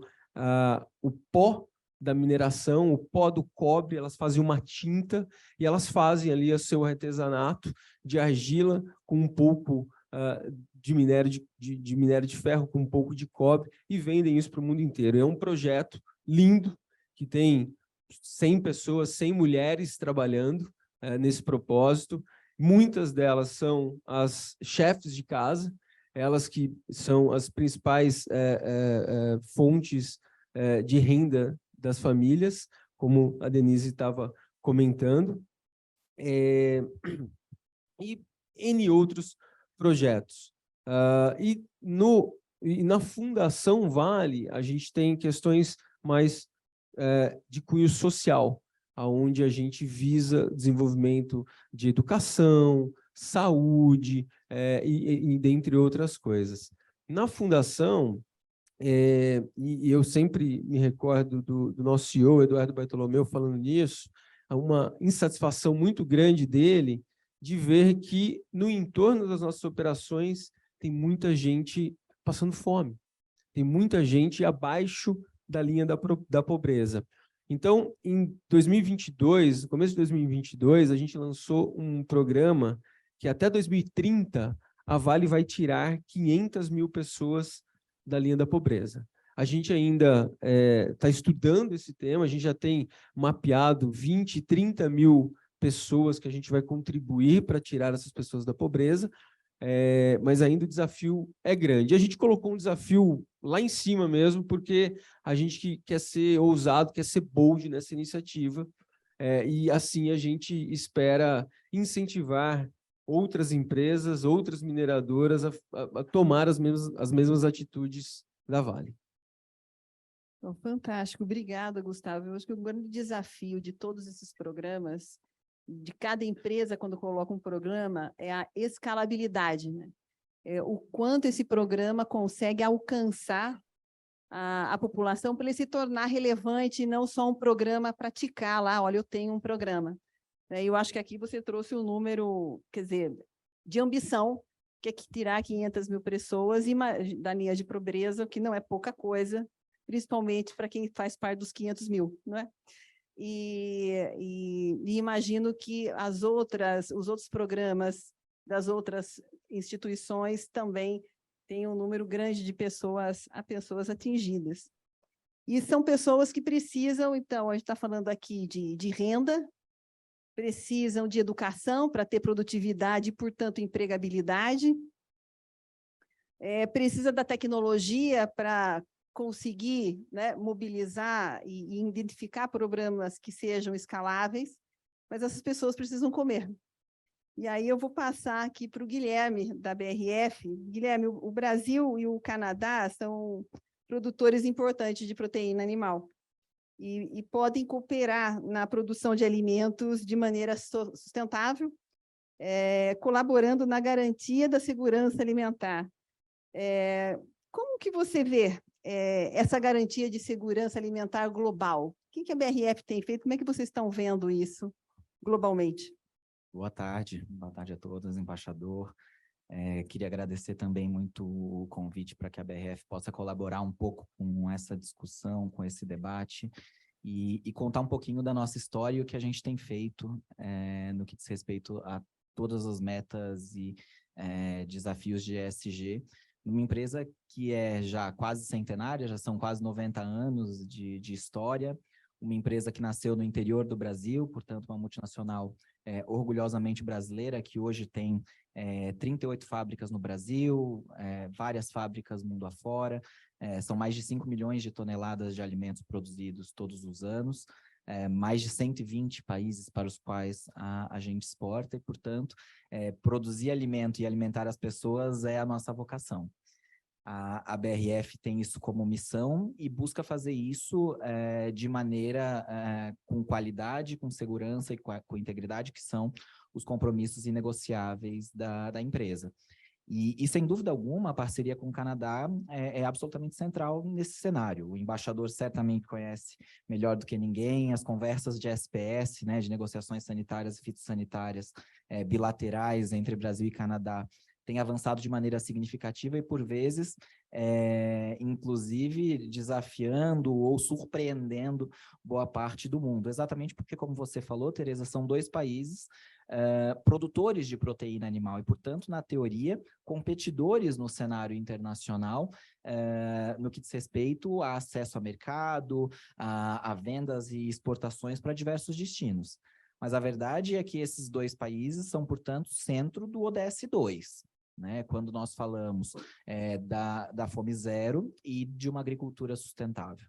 o pó da mineração, o pó do cobre, elas fazem uma tinta e elas fazem ali o seu artesanato de argila com um pouco de minério de minério de ferro com um pouco de cobre e vendem isso para o mundo inteiro. É um projeto lindo que tem 100 pessoas, 100 mulheres trabalhando nesse propósito. Muitas delas são as chefes de casa, elas que são as principais fontes de renda das famílias, como a Denise estava comentando, e N outros projetos. E na Fundação Vale, a gente tem questões mais de cunho social, onde a gente visa desenvolvimento de educação, saúde, e dentre outras coisas. Na Fundação, e eu sempre me recordo do nosso CEO, Eduardo Bartolomeu, falando nisso, há uma insatisfação muito grande dele de ver que no entorno das nossas operações tem muita gente passando fome, tem muita gente abaixo da linha da pobreza. Então, em 2022, no começo de 2022, a gente lançou um programa que até 2030 a Vale vai tirar 500 mil pessoas da linha da pobreza. A gente ainda está estudando esse tema, a gente já tem mapeado 20, 30 mil pessoas que a gente vai contribuir para tirar essas pessoas da pobreza, mas ainda o desafio é grande. A gente colocou um desafio lá em cima mesmo, porque a gente quer ser ousado, quer ser bold nessa iniciativa, e assim a gente espera incentivar outras empresas, outras mineradoras a tomar as mesmas atitudes da Vale. Bom, fantástico, obrigada, Gustavo. Eu acho que o grande desafio de todos esses programas, de cada empresa, quando coloca um programa, é a escalabilidade, né? O quanto esse programa consegue alcançar a população para ele se tornar relevante e não só um programa praticar lá, olha, eu tenho um programa. Eu acho que aqui você trouxe um número, quer dizer, de ambição, que é que tirar 500 mil pessoas da linha de pobreza, que não é pouca coisa, principalmente para quem faz parte dos 500 mil, não é? E imagino que os outros programas das outras instituições também têm um número grande de pessoas atingidas. E são pessoas que precisam, então, a gente está falando aqui de renda, precisam de educação para ter produtividade e, portanto, empregabilidade, precisa da tecnologia para conseguir, né, mobilizar e identificar programas que sejam escaláveis, mas essas pessoas precisam comer. E aí eu vou passar aqui para o Guilherme, da BRF. Guilherme, o Brasil e o Canadá são produtores importantes de proteína animal e podem cooperar na produção de alimentos de maneira sustentável, colaborando na garantia da segurança alimentar. Como que você vê essa garantia de segurança alimentar global? O que a BRF tem feito? Como é que vocês estão vendo isso globalmente? Boa tarde a todos, embaixador. Queria agradecer também muito o convite para que a BRF possa colaborar um pouco com essa discussão, com esse debate, e contar um pouquinho da nossa história e o que a gente tem feito no que diz respeito a todas as metas e desafios de ESG, numa empresa que é já quase centenária, já são quase 90 anos de história, uma empresa que nasceu no interior do Brasil, portanto, uma multinacional orgulhosamente brasileira, que hoje tem 38 fábricas no Brasil, várias fábricas mundo afora, são mais de 5 milhões de toneladas de alimentos produzidos todos os anos, mais de 120 países para os quais a gente exporta e, portanto, produzir alimento e alimentar as pessoas é a nossa vocação. A BRF tem isso como missão e busca fazer isso de maneira com qualidade, com segurança e com integridade, que são os compromissos inegociáveis da empresa. E, sem dúvida alguma, a parceria com o Canadá é absolutamente central nesse cenário. O embaixador certamente conhece melhor do que ninguém as conversas de SPS, né, de negociações sanitárias e fitossanitárias bilaterais entre Brasil e Canadá, tem avançado de maneira significativa e, por vezes, inclusive, desafiando ou surpreendendo boa parte do mundo. Exatamente porque, como você falou, Tereza, são dois países produtores de proteína animal e, portanto, na teoria, competidores no cenário internacional, no que diz respeito a acesso a mercado, a vendas e exportações para diversos destinos. Mas a verdade é que esses dois países são, portanto, centro do ODS 2. Né, quando nós falamos da fome zero e de uma agricultura sustentável.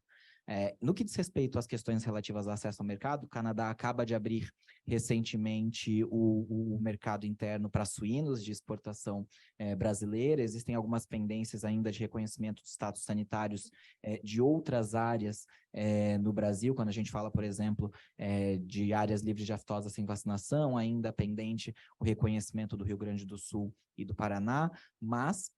No que diz respeito às questões relativas ao acesso ao mercado, o Canadá acaba de abrir recentemente o mercado interno para suínos de exportação brasileira. Existem algumas pendências ainda de reconhecimento de status sanitários de outras áreas no Brasil, quando a gente fala, por exemplo, de áreas livres de aftosa sem vacinação, ainda pendente o reconhecimento do Rio Grande do Sul e do Paraná, mas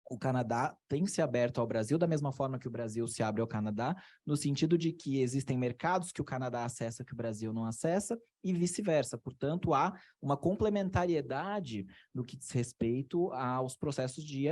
o Canadá tem se aberto ao Brasil da mesma forma que o Brasil se abre ao Canadá, no sentido de que existem mercados que o Canadá acessa que o Brasil não acessa e vice-versa. Portanto, há uma complementariedade no que diz respeito aos processos de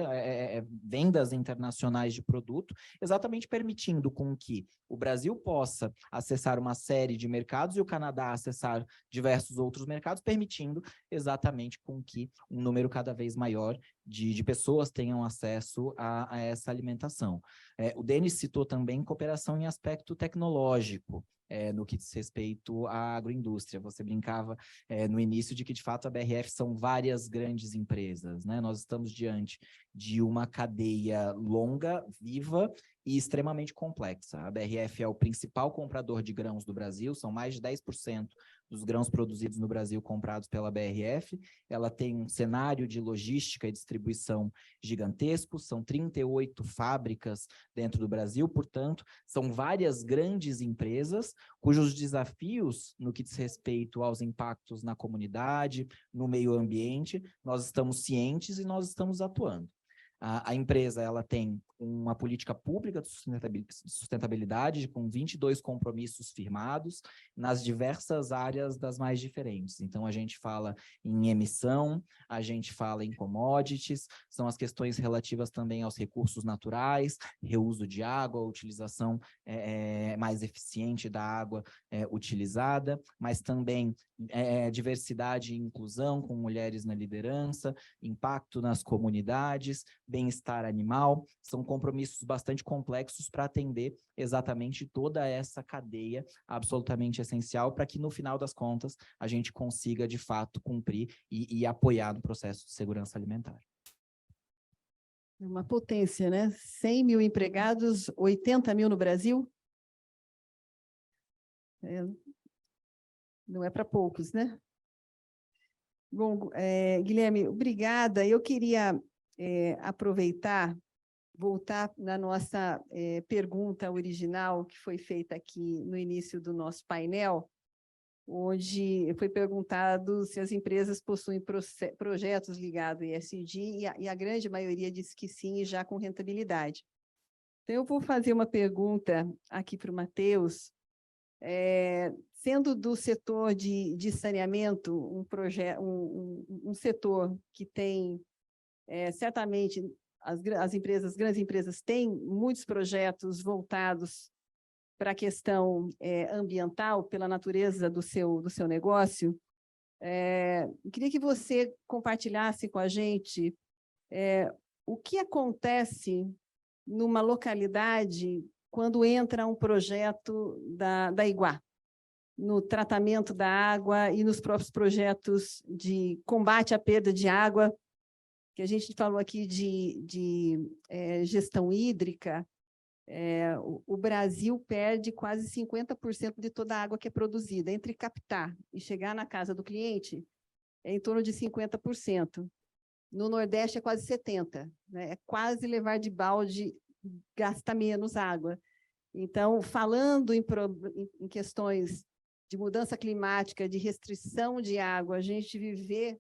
vendas internacionais de produto, exatamente permitindo com que o Brasil possa acessar uma série de mercados e o Canadá acessar diversos outros mercados, permitindo exatamente com que um número cada vez maior de pessoas tenham acesso a essa alimentação. O Denis citou também cooperação em aspecto tecnológico, no que diz respeito à agroindústria. Você brincava no início de que, de fato, a BRF são várias grandes empresas, né? Nós estamos diante de uma cadeia longa, viva e extremamente complexa. A BRF é o principal comprador de grãos do Brasil, são mais de 10% dos grãos produzidos no Brasil comprados pela BRF. Ela tem um cenário de logística e distribuição gigantesco, são 38 fábricas dentro do Brasil, portanto, são várias grandes empresas cujos desafios no que diz respeito aos impactos na comunidade, no meio ambiente, nós estamos cientes e nós estamos atuando. A empresa ela tem uma política pública de sustentabilidade com 22 compromissos firmados nas diversas áreas das mais diferentes. Então, a gente fala em emissão, a gente fala em commodities, são as questões relativas também aos recursos naturais, reuso de água, utilização mais eficiente da água utilizada, mas também diversidade e inclusão com mulheres na liderança, impacto nas comunidades, bem-estar animal, são compromissos bastante complexos para atender exatamente toda essa cadeia absolutamente essencial para que, no final das contas, a gente consiga, de fato, cumprir e apoiar no processo de segurança alimentar. Uma potência, né? 100 mil empregados, 80 mil no Brasil. Não é para poucos, né? Bom, Guilherme, obrigada. Eu queria aproveitar, voltar na nossa pergunta original, que foi feita aqui no início do nosso painel, onde foi perguntado se as empresas possuem projetos ligados ao ESG, e a grande maioria disse que sim, e já com rentabilidade. Então, eu vou fazer uma pergunta aqui para o Matheus. Sendo do setor de saneamento um setor que tem, certamente, as grandes empresas têm muitos projetos voltados para a questão ambiental, pela natureza do seu negócio, queria que você compartilhasse com a gente o que acontece numa localidade quando entra um projeto da Iguá, no tratamento da água e nos próprios projetos de combate à perda de água, que a gente falou aqui de gestão hídrica. O Brasil perde quase 50% de toda a água que é produzida. Entre captar e chegar na casa do cliente, é em torno de 50%. No Nordeste é quase 70%, né? É quase levar de balde, gasta menos água. Então, falando em questões de mudança climática, de restrição de água, a gente viver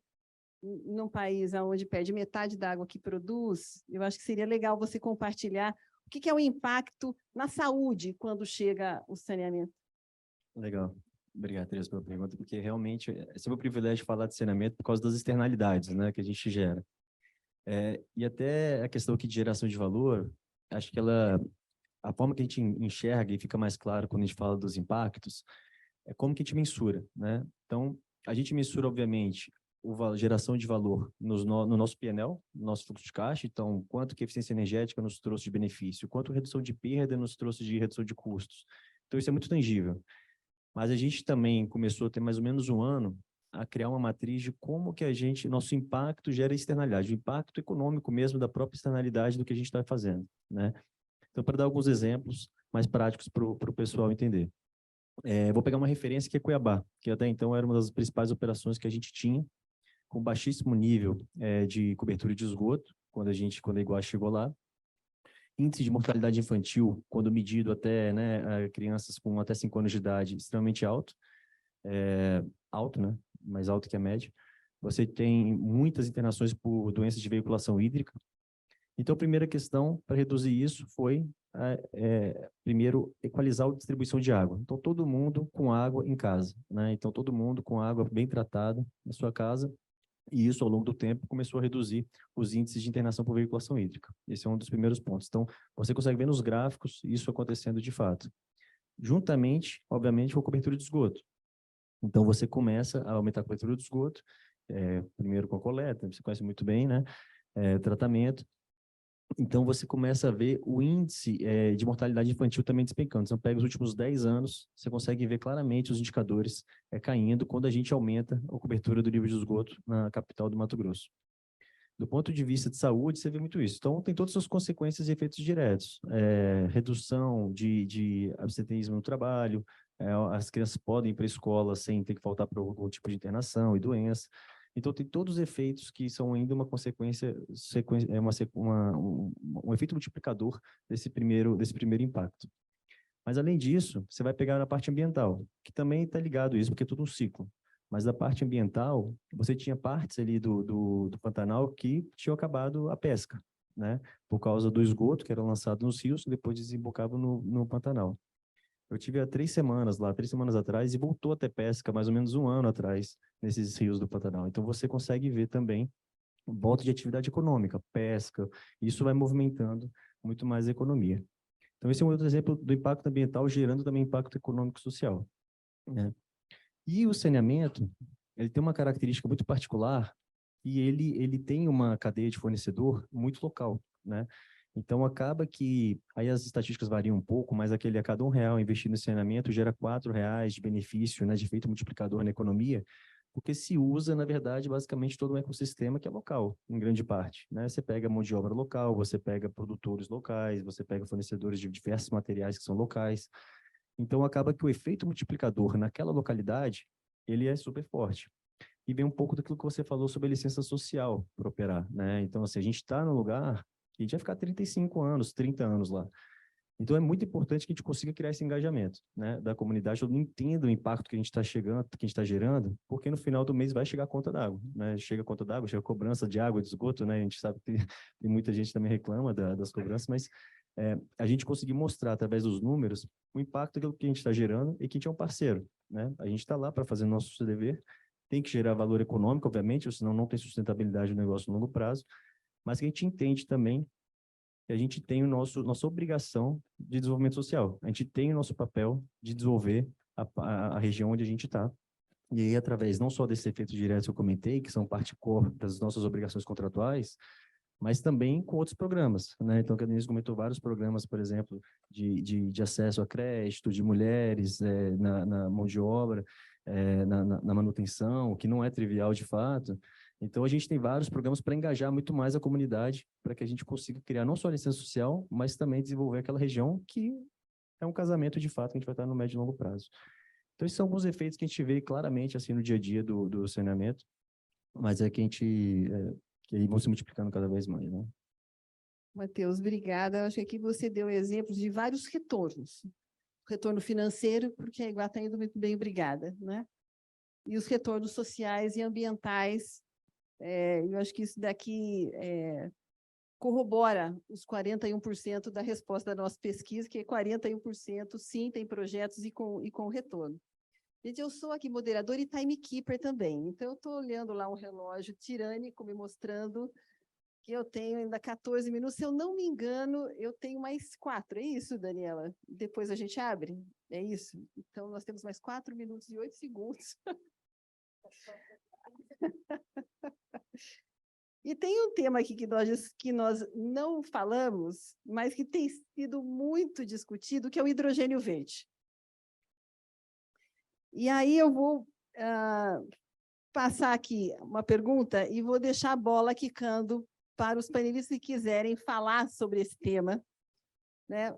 num país onde perde metade da água que produz, eu acho que seria legal você compartilhar o que é o impacto na saúde quando chega o saneamento. Legal. Obrigado, Teresa, pela pergunta, porque realmente é sempre um privilégio falar de saneamento por causa das externalidades, né, que a gente gera. E até a questão aqui de geração de valor, acho que a forma que a gente enxerga e fica mais claro quando a gente fala dos impactos é como que a gente mensura, né? Então, A gente mensura, obviamente, geração de valor no nosso P&L, no nosso fluxo de caixa. Então, quanto que a eficiência energética nos trouxe de benefício, quanto redução de perda nos trouxe de redução de custos. Então, isso é muito tangível. Mas a gente também começou a ter mais ou menos um ano a criar uma matriz de como que nosso impacto gera externalidade, o impacto econômico mesmo da própria externalidade do que a gente está fazendo, né? Então, para dar alguns exemplos mais práticos para o pessoal entender. Vou pegar uma referência que é Cuiabá, que até então era uma das principais operações que a gente tinha, com baixíssimo nível de cobertura de esgoto, quando a Iguá chegou lá. Índice de mortalidade infantil, quando medido até crianças com até 5 anos de idade, extremamente alto. Alto, né? Mais alto que a média. Você tem muitas internações por doenças de veiculação hídrica. Então, a primeira questão para reduzir isso foi, primeiro, equalizar a distribuição de água. Então, todo mundo com água em casa, né? Então, todo mundo com água bem tratada na sua casa. E isso, ao longo do tempo, começou a reduzir os índices de internação por veiculação hídrica. Esse é um dos primeiros pontos. Então, você consegue ver nos gráficos isso acontecendo de fato. Juntamente, obviamente, com a cobertura de esgoto. Então, você começa a aumentar a cobertura de esgoto, primeiro com a coleta, você conhece muito bem, né? Tratamento. Então, você começa a ver o índice de mortalidade infantil também despencando. Então, pega os últimos 10 anos, você consegue ver claramente os indicadores caindo quando a gente aumenta a cobertura do nível de esgoto na capital do Mato Grosso. Do ponto de vista de saúde, você vê muito isso. Então, tem todas as suas consequências e efeitos diretos. Redução de absenteísmo no trabalho, as crianças podem ir para a escola sem ter que faltar para algum tipo de internação e doença. Então, tem todos os efeitos que são ainda uma consequência, um efeito multiplicador desse primeiro impacto. Mas, além disso, você vai pegar na parte ambiental, que também está ligado a isso, porque é tudo um ciclo. Mas da parte ambiental, você tinha partes ali do Pantanal que tinham acabado a pesca, né? Por causa do esgoto que era lançado nos rios, depois desembocava no Pantanal. Eu tive há 3 semanas lá, 3 semanas atrás, e voltou a ter pesca mais ou menos 1 ano atrás, nesses rios do Pantanal. Então, você consegue ver também volta de atividade econômica, pesca, isso vai movimentando muito mais a economia. Então, esse é um outro exemplo do impacto ambiental gerando também impacto econômico e social, né? E o saneamento, ele tem uma característica muito particular, e ele tem uma cadeia de fornecedor muito local, né? Então, acaba que, aí as estatísticas variam um pouco, mas a cada R$1 investido em saneamento gera R$4 de benefício, né, de efeito multiplicador na economia, porque se usa, na verdade, basicamente todo um ecossistema que é local, em grande parte, né? Você pega mão de obra local, você pega produtores locais, você pega fornecedores de diversos materiais que são locais. Então, acaba que o efeito multiplicador naquela localidade, ele é super forte. E vem um pouco daquilo que você falou sobre a licença social para operar, né? Então, assim, a gente está no lugar que a gente vai ficar 35 anos, 30 anos lá. Então, é muito importante que a gente consiga criar esse engajamento, né, da comunidade. Eu não entendo o impacto que a gente está chegando, que a gente está gerando, porque no final do mês vai chegar a conta d'água, né? Chega a conta d'água, chega a cobrança de água, de esgoto, né? A gente sabe que tem muita gente que também reclama das cobranças, mas a gente conseguir mostrar através dos números o impacto que a gente está gerando e que a gente é um parceiro, né? A gente está lá para fazer o nosso dever, tem que gerar valor econômico, obviamente, senão não tem sustentabilidade do negócio no longo prazo, mas que a gente entende também que a gente tem nossa obrigação de desenvolvimento social. A gente tem o nosso papel de desenvolver a região onde a gente está. E aí, através não só desses efeitos diretos que eu comentei, que são parte core das nossas obrigações contratuais, mas também com outros programas, né? Então, a Denise comentou vários programas, por exemplo, de acesso a crédito, de mulheres na mão de obra, na manutenção, que não é trivial de fato. Então, a gente tem vários programas para engajar muito mais a comunidade, para que a gente consiga criar não só a licença social, mas também desenvolver aquela região que é um casamento de fato, que a gente vai estar no médio e longo prazo. Então, esses são alguns efeitos que a gente vê claramente assim no dia a dia do saneamento, mas é que a gente que aí vão se multiplicando cada vez mais, né? Matheus, obrigada. Eu acho que aqui você deu exemplos de vários retornos. Retorno financeiro, porque a Iguá está indo muito bem, obrigada, né? E os retornos sociais e ambientais. Eu acho que isso daqui corrobora os 41% da resposta da nossa pesquisa, que é 41% sim, tem projetos e com retorno. Gente, eu sou aqui moderadora e timekeeper também, então eu estou olhando lá um relógio tirânico me mostrando que eu tenho ainda 14 minutos, se eu não me engano, eu tenho mais 4, é isso, Daniela? Depois a gente abre? É isso? Então, nós temos mais 4 minutos e 8 segundos E tem um tema aqui que nós não falamos, mas que tem sido muito discutido, que é o hidrogênio verde. E aí eu vou passar aqui uma pergunta e vou deixar a bola quicando para os panelistas que quiserem falar sobre esse tema, né?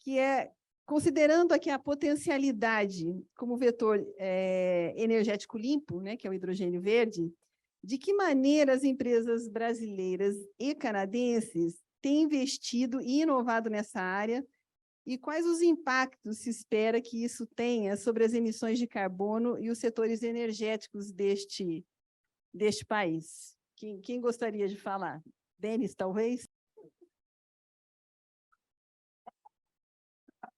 Que é, considerando aqui a potencialidade como vetor energético limpo, né, que é o hidrogênio verde, de que maneira as empresas brasileiras e canadenses têm investido e inovado nessa área e quais os impactos se espera que isso tenha sobre as emissões de carbono e os setores energéticos deste país? Quem gostaria de falar? Denis, talvez?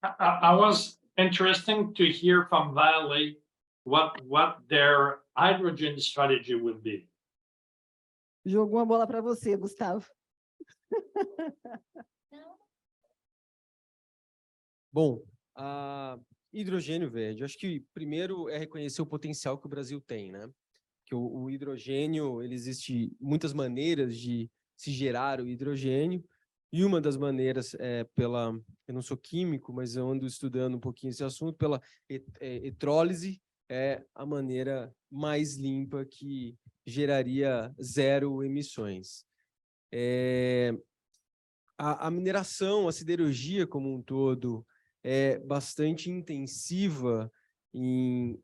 I was interesting to hear from Vale what their hydrogen strategy will be. Jogou a bola para você, Gustavo. Bom, hidrogênio verde. Acho que primeiro é reconhecer o potencial que o Brasil tem, né? Que o hidrogênio, existe muitas maneiras de se gerar o hidrogênio, e uma das maneiras é eu não sou químico, mas eu ando estudando um pouquinho esse assunto, pela eletrólise, é a maneira mais limpa que geraria zero emissões. A mineração, a siderurgia como um todo, é bastante intensiva em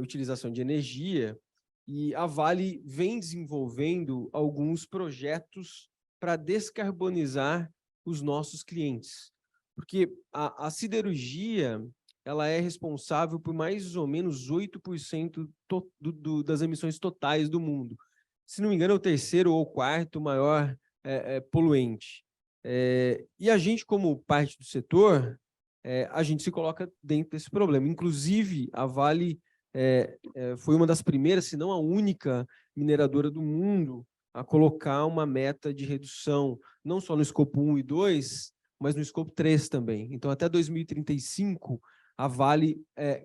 utilização de energia, e a Vale vem desenvolvendo alguns projetos para descarbonizar os nossos clientes. Porque a siderurgia, ela é responsável por mais ou menos 8% das emissões totais do mundo. Se não me engano, é o terceiro ou quarto maior poluente. E a gente, como parte do setor, a gente se coloca dentro desse problema. Inclusive, a Vale foi uma das primeiras, se não a única mineradora do mundo a colocar uma meta de redução, não só no escopo 1 e 2, mas no escopo 3 também. Então, até 2035, a Vale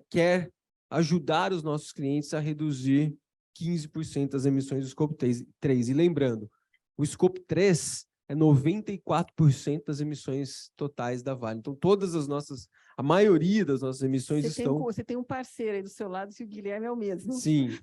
quer ajudar os nossos clientes a reduzir 15% das emissões do escopo 3. E lembrando, o escopo 3 é 94% das emissões totais da Vale. Então, a maioria das nossas emissões estão... Você tem um parceiro aí do seu lado, se o Guilherme é o mesmo. Sim,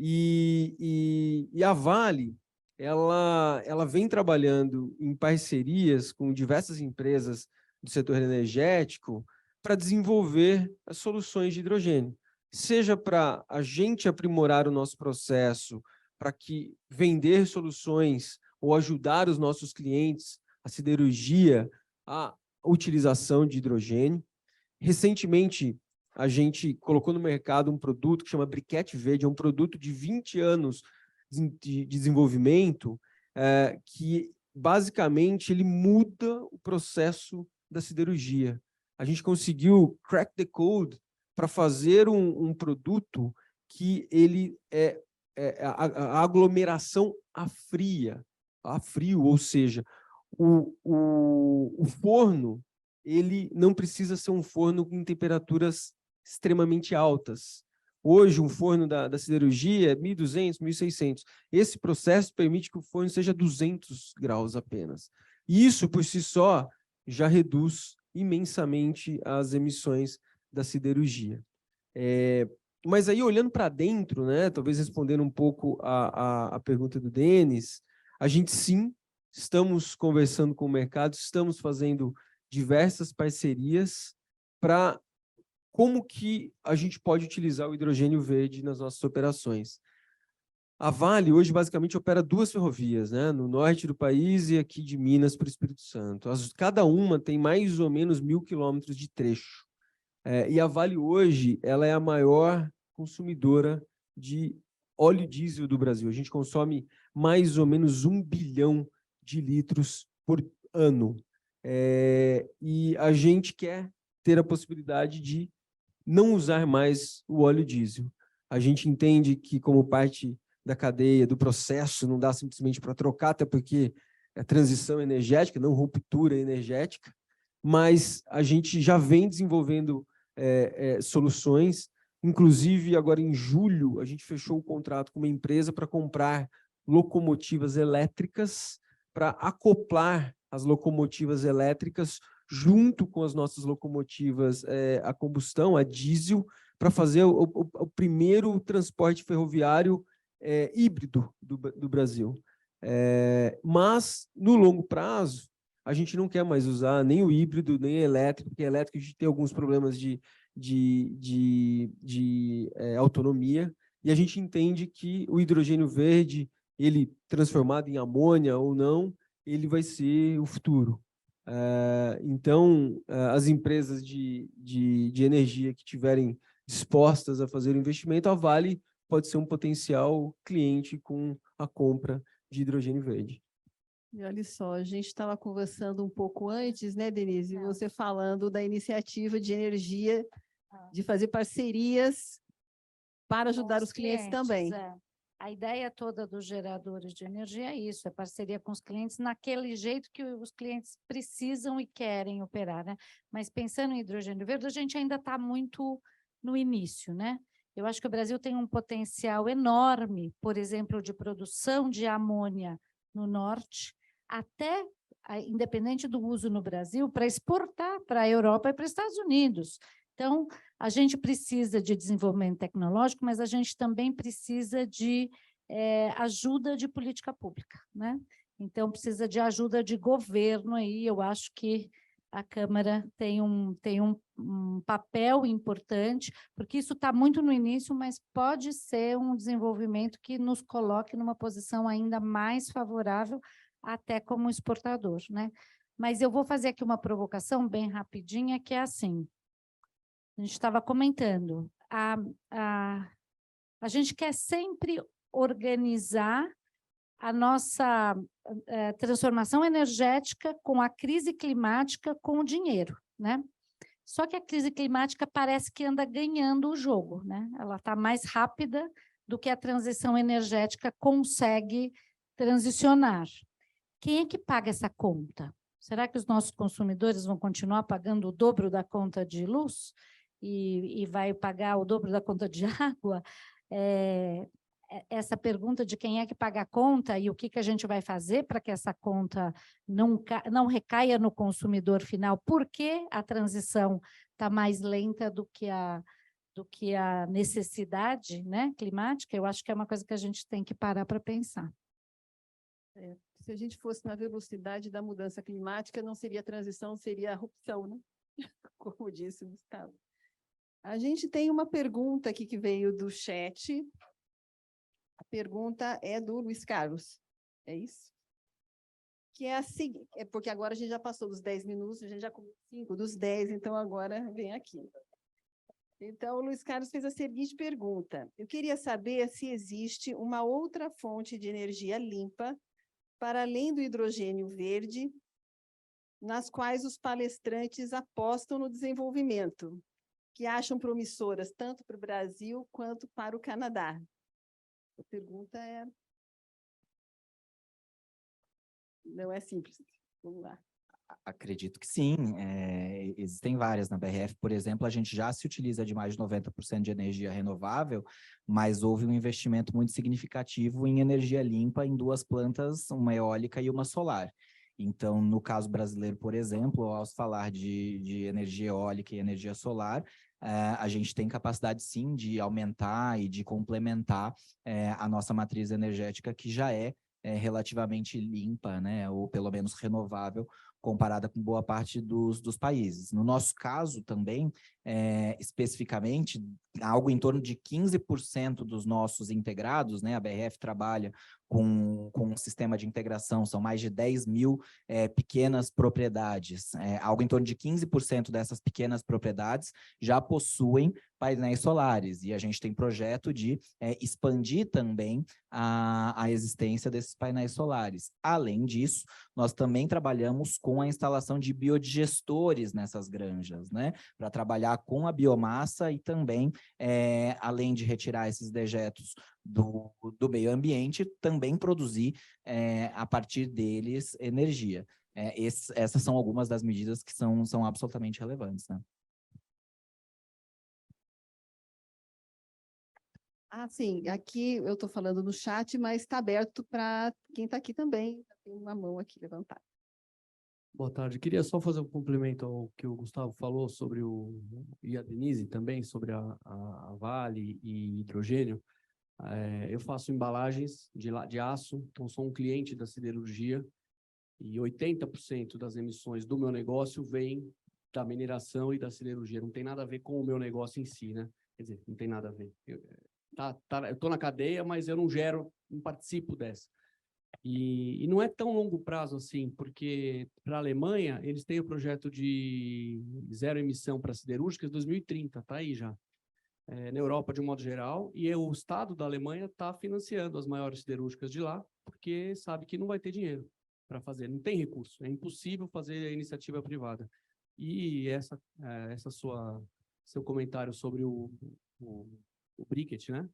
E a Vale, ela vem trabalhando em parcerias com diversas empresas do setor energético para desenvolver as soluções de hidrogênio. Seja para a gente aprimorar o nosso processo, para vender soluções ou ajudar os nossos clientes, a siderurgia, a utilização de hidrogênio. Recentemente, a gente colocou no mercado um produto que chama Briquete Verde, é um produto de 20 anos de desenvolvimento, que basicamente ele muda o processo da siderurgia. A gente conseguiu crack the code para fazer um produto que ele a aglomeração a frio, ou seja, o forno, ele não precisa ser um forno com temperaturas extremamente altas. Hoje, um forno da siderurgia é 1.200, 1.600. Esse processo permite que o forno seja 200 graus apenas. E isso, por si só, já reduz imensamente as emissões da siderurgia. Mas aí, olhando para dentro, né, talvez respondendo um pouco a pergunta do Denis, a gente sim, estamos conversando com o mercado, estamos fazendo diversas parcerias para como que a gente pode utilizar o hidrogênio verde nas nossas operações. A Vale hoje basicamente opera 2 ferrovias, né, no norte do país e aqui de Minas para o Espírito Santo. Cada uma tem mais ou menos 1.000 quilômetros de trecho. E a Vale hoje ela é a maior consumidora de óleo diesel do Brasil. A gente consome mais ou menos 1 bilhão de litros por ano. E a gente quer ter a possibilidade de não usar mais o óleo diesel. A gente entende que, como parte da cadeia, do processo, não dá simplesmente para trocar, até porque é transição energética, não ruptura energética, mas a gente já vem desenvolvendo soluções Inclusive, agora em julho, a gente fechou o contrato com uma empresa para comprar locomotivas elétricas, para acoplar as locomotivas elétricas junto com as nossas locomotivas a combustão, a diesel, para fazer o primeiro transporte ferroviário híbrido do Brasil. Mas, no longo prazo, a gente não quer mais usar nem o híbrido, nem o elétrico, porque elétrico a gente tem alguns problemas de autonomia, e a gente entende que o hidrogênio verde, ele transformado em amônia ou não, ele vai ser o futuro. Então, as empresas de energia que tiverem dispostas a fazer o investimento, a Vale pode ser um potencial cliente com a compra de hidrogênio verde. E olha só, a gente estava conversando um pouco antes, né, Denise? Você falando da iniciativa de energia, de fazer parcerias para ajudar os clientes também. A ideia toda dos geradores de energia é isso, é parceria com os clientes naquele jeito que os clientes precisam e querem operar, né? Mas pensando em hidrogênio verde, a gente ainda está muito no início, né? Eu acho que o Brasil tem um potencial enorme, por exemplo, de produção de amônia no norte, até independente do uso no Brasil, para exportar para a Europa e para os Estados Unidos. Então, a gente precisa de desenvolvimento tecnológico, mas a gente também precisa de ajuda de política pública, né? Então, precisa de ajuda de governo aí. Eu acho que a Câmara tem um papel importante, porque isso está muito no início, mas pode ser um desenvolvimento que nos coloque numa posição ainda mais favorável, até como exportador, né? Mas eu vou fazer aqui uma provocação bem rapidinha, que é assim. A gente estava comentando, a gente quer sempre organizar a nossa transformação energética com a crise climática, com o dinheiro, né? Só que a crise climática parece que anda ganhando o jogo, né? Ela está mais rápida do que a transição energética consegue transicionar. Quem é que paga essa conta? Será que os nossos consumidores vão continuar pagando o dobro da conta de luz? E vai pagar o dobro da conta de água? Essa pergunta de quem é que paga a conta e o que a gente vai fazer para que essa conta não recaia no consumidor final, porque a transição está mais lenta do que a necessidade, né, climática, eu acho que é uma coisa que a gente tem que parar para pensar. Se a gente fosse na velocidade da mudança climática, não seria transição, seria a rupção, né? Como disse o Gustavo. A gente tem uma pergunta aqui que veio do chat. A pergunta é do Luiz Carlos, é isso? Que é a seguinte, porque agora a gente já passou dos 10 minutos, a gente já comeu 5 dos 10, então agora vem aqui. Então, o Luiz Carlos fez a seguinte pergunta. Eu queria saber se existe uma outra fonte de energia limpa, para além do hidrogênio verde, nas quais os palestrantes apostam no desenvolvimento, que acham promissoras tanto para o Brasil quanto para o Canadá. A pergunta não é simples. Vamos lá. Acredito que sim, existem várias na BRF, por exemplo, a gente já se utiliza de mais de 90% de energia renovável, mas houve um investimento muito significativo em energia limpa em 2 plantas, uma eólica e uma solar. Então, no caso brasileiro, por exemplo, ao falar de energia eólica e energia solar, a gente tem capacidade, sim, de aumentar e de complementar a nossa matriz energética, que já é relativamente limpa, né, ou pelo menos renovável, comparada com boa parte dos países. No nosso caso também, especificamente, algo em torno de 15% dos nossos integrados, né, a BRF trabalha com um sistema de integração, são mais de 10 mil pequenas propriedades. Algo em torno de 15% dessas pequenas propriedades já possuem painéis solares, e a gente tem projeto de expandir também a existência desses painéis solares. Além disso, nós também trabalhamos com a instalação de biodigestores nessas granjas, né, para trabalhar com a biomassa e também, além de retirar esses dejetos do meio ambiente, também produzir a partir deles energia. Essas são algumas das medidas que são absolutamente relevantes, né? Ah, sim, aqui eu estou falando no chat, mas está aberto para quem está aqui também. Tem uma mão aqui levantada. Boa tarde. Queria só fazer um complemento ao que o Gustavo falou sobre e a Denise também, sobre a Vale e hidrogênio. Eu faço embalagens de aço, então sou um cliente da siderurgia e 80% das emissões do meu negócio vem da mineração e da siderurgia. Não tem nada a ver com o meu negócio em si, né? Quer dizer, não tem nada a ver. Eu estou na cadeia, mas eu não participo dessa. E não é tão longo prazo assim, porque para a Alemanha, eles têm o projeto de zero emissão para siderúrgicas 2030, está aí já. Na Europa, de um modo geral, e o Estado da Alemanha está financiando as maiores siderúrgicas de lá, porque sabe que não vai ter dinheiro para fazer, não tem recurso, é impossível fazer a iniciativa privada. E seu comentário sobre o briquet, né?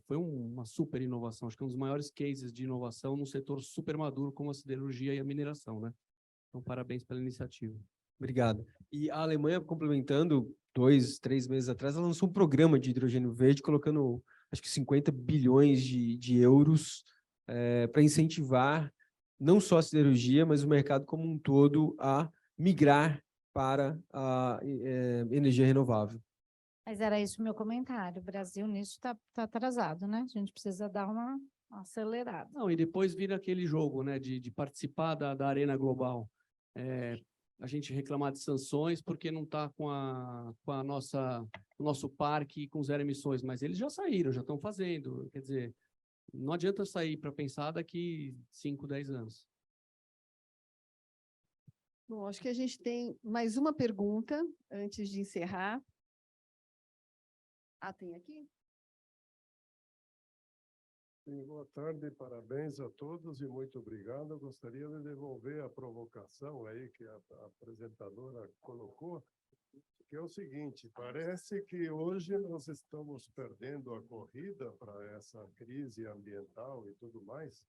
Foi uma super inovação, acho que é um dos maiores cases de inovação num setor super maduro como a siderurgia e a mineração, né? Então, parabéns pela iniciativa. Obrigado. E a Alemanha, complementando, 2, 3 meses atrás, ela lançou um programa de hidrogênio verde, colocando, acho que 50 bilhões de euros para incentivar não só a siderurgia, mas o mercado como um todo a migrar para a energia renovável. Mas era isso o meu comentário. O Brasil nisso está atrasado, né? A gente precisa dar uma acelerada. Não, e depois vira aquele jogo, né, de participar da arena global. A gente reclamar de sanções porque não está com o nosso parque com zero emissões, mas eles já saíram, já estão fazendo. Quer dizer, não adianta sair para pensar daqui 5, 10 anos. Bom, acho que a gente tem mais uma pergunta antes de encerrar. Ah, tem aqui? Sim, boa tarde, parabéns a todos e muito obrigado. Eu gostaria de devolver a provocação aí que a apresentadora colocou, que é o seguinte: parece que hoje nós estamos perdendo a corrida para essa crise ambiental e tudo mais.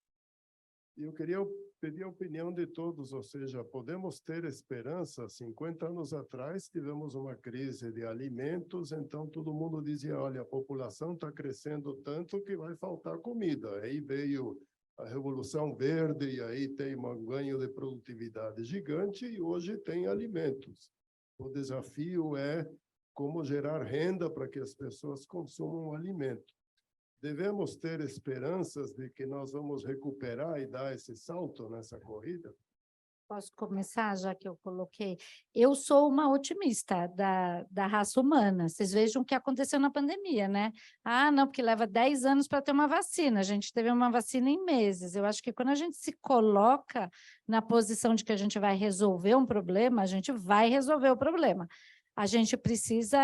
E eu queria pedir a opinião de todos, ou seja, podemos ter esperança? 50 anos atrás tivemos uma crise de alimentos, então todo mundo dizia, olha, a população está crescendo tanto que vai faltar comida. Aí veio a Revolução Verde e aí tem um ganho de produtividade gigante e hoje tem alimentos. O desafio é como gerar renda para que as pessoas consumam alimento. Devemos ter esperanças de que nós vamos recuperar e dar esse salto nessa corrida? Posso começar, já que eu coloquei? Eu sou uma otimista da raça humana. Vocês vejam o que aconteceu na pandemia, né? Ah, não, porque leva 10 anos para ter uma vacina. A gente teve uma vacina em meses. Eu acho que quando a gente se coloca na posição de que a gente vai resolver um problema, a gente vai resolver o problema. A gente precisa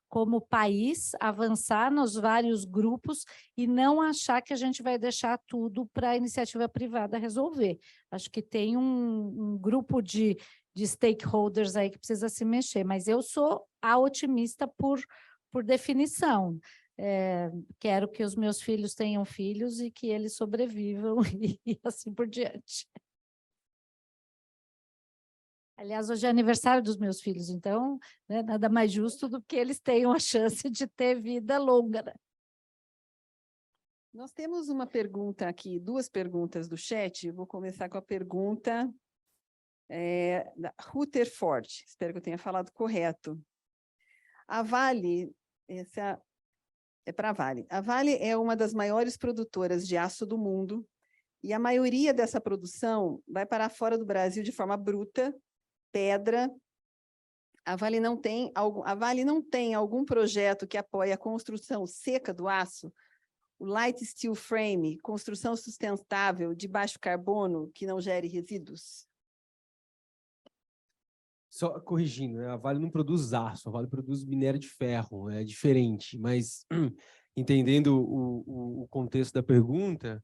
como país, avançar nos vários grupos e não achar que a gente vai deixar tudo para a iniciativa privada resolver. Acho que tem um grupo de stakeholders aí que precisa se mexer, mas eu sou a otimista por definição. Quero que os meus filhos tenham filhos e que eles sobrevivam e assim por diante. Aliás, hoje é aniversário dos meus filhos, então, né, nada mais justo do que eles tenham a chance de ter vida longa. Né? Nós temos uma pergunta aqui, 2 perguntas do chat. Eu vou começar com a pergunta da Rutherford. Espero que eu tenha falado correto. A Vale, essa é para a Vale. A Vale é uma das maiores produtoras de aço do mundo e a maioria dessa produção vai para fora do Brasil de forma bruta, pedra. A Vale não tem algum projeto que apoie a construção seca do aço, o light steel frame, construção sustentável de baixo carbono que não gere resíduos? Só corrigindo, né? A Vale não produz aço, a Vale produz minério de ferro, é diferente, mas entendendo o contexto da pergunta,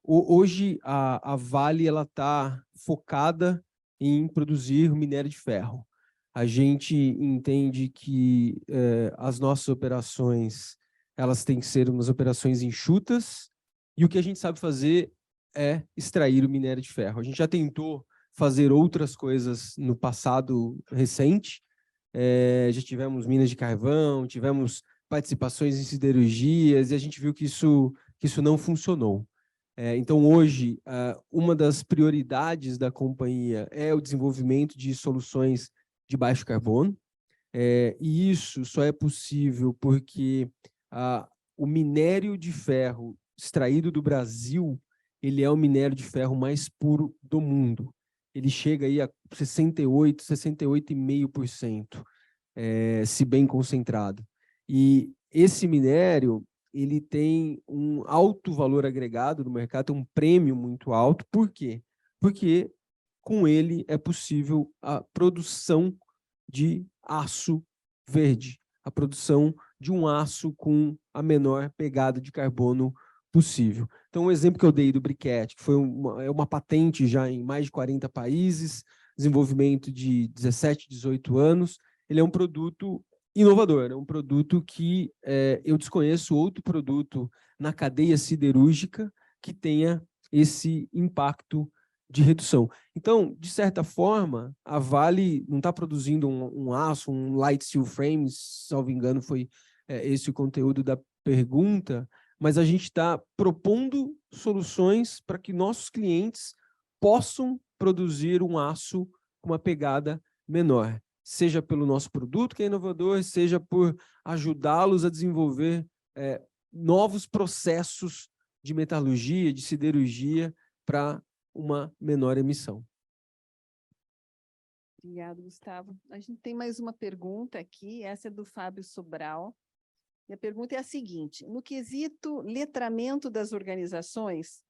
hoje a Vale está focada em produzir minério de ferro. A gente entende que as nossas operações elas têm que ser umas operações enxutas e o que a gente sabe fazer é extrair o minério de ferro. A gente já tentou fazer outras coisas no passado recente, já tivemos minas de carvão, tivemos participações em siderurgias, e a gente viu que isso não funcionou. Então, hoje, uma das prioridades da companhia é o desenvolvimento de soluções de baixo carbono, e isso só é possível porque o minério de ferro extraído do Brasil, ele é o minério de ferro mais puro do mundo. Ele chega aí a 68,5%, se bem concentrado. E esse minério, ele tem um alto valor agregado no mercado, tem um prêmio muito alto. Por quê? Porque com ele é possível a produção de aço verde, a produção de um aço com a menor pegada de carbono possível. Então, o exemplo que eu dei do briquete, que foi uma patente já em mais de 40 países, desenvolvimento de 17, 18 anos, ele é um produto inovador, é um produto que eu desconheço outro produto na cadeia siderúrgica que tenha esse impacto de redução. Então, de certa forma, a Vale não está produzindo um aço, um light steel frame, salvo engano, foi esse o conteúdo da pergunta, mas a gente está propondo soluções para que nossos clientes possam produzir um aço com uma pegada menor, seja pelo nosso produto, que é inovador, seja por ajudá-los a desenvolver novos processos de metalurgia, de siderurgia, para uma menor emissão. Obrigada, Gustavo. A gente tem mais uma pergunta aqui, essa é do Fábio Sobral. E a pergunta é a seguinte: no quesito letramento das organizações,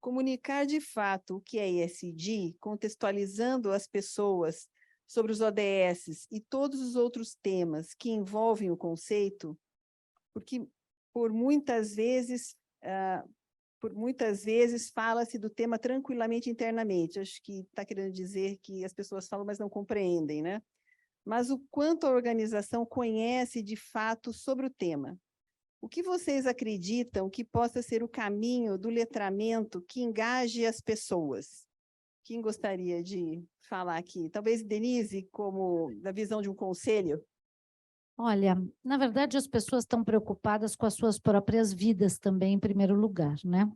comunicar de fato o que é ESG, contextualizando as pessoas sobre os ODS e todos os outros temas que envolvem o conceito, porque por muitas vezes fala-se do tema tranquilamente internamente. Acho que está querendo dizer que as pessoas falam, mas não compreendem, né? Mas o quanto a organização conhece de fato sobre o tema. O que vocês acreditam que possa ser o caminho do letramento que engaje as pessoas? Quem gostaria de falar aqui? Talvez Denise, como da visão de um conselho? Olha, na verdade, as pessoas estão preocupadas com as suas próprias vidas também, em primeiro lugar, né?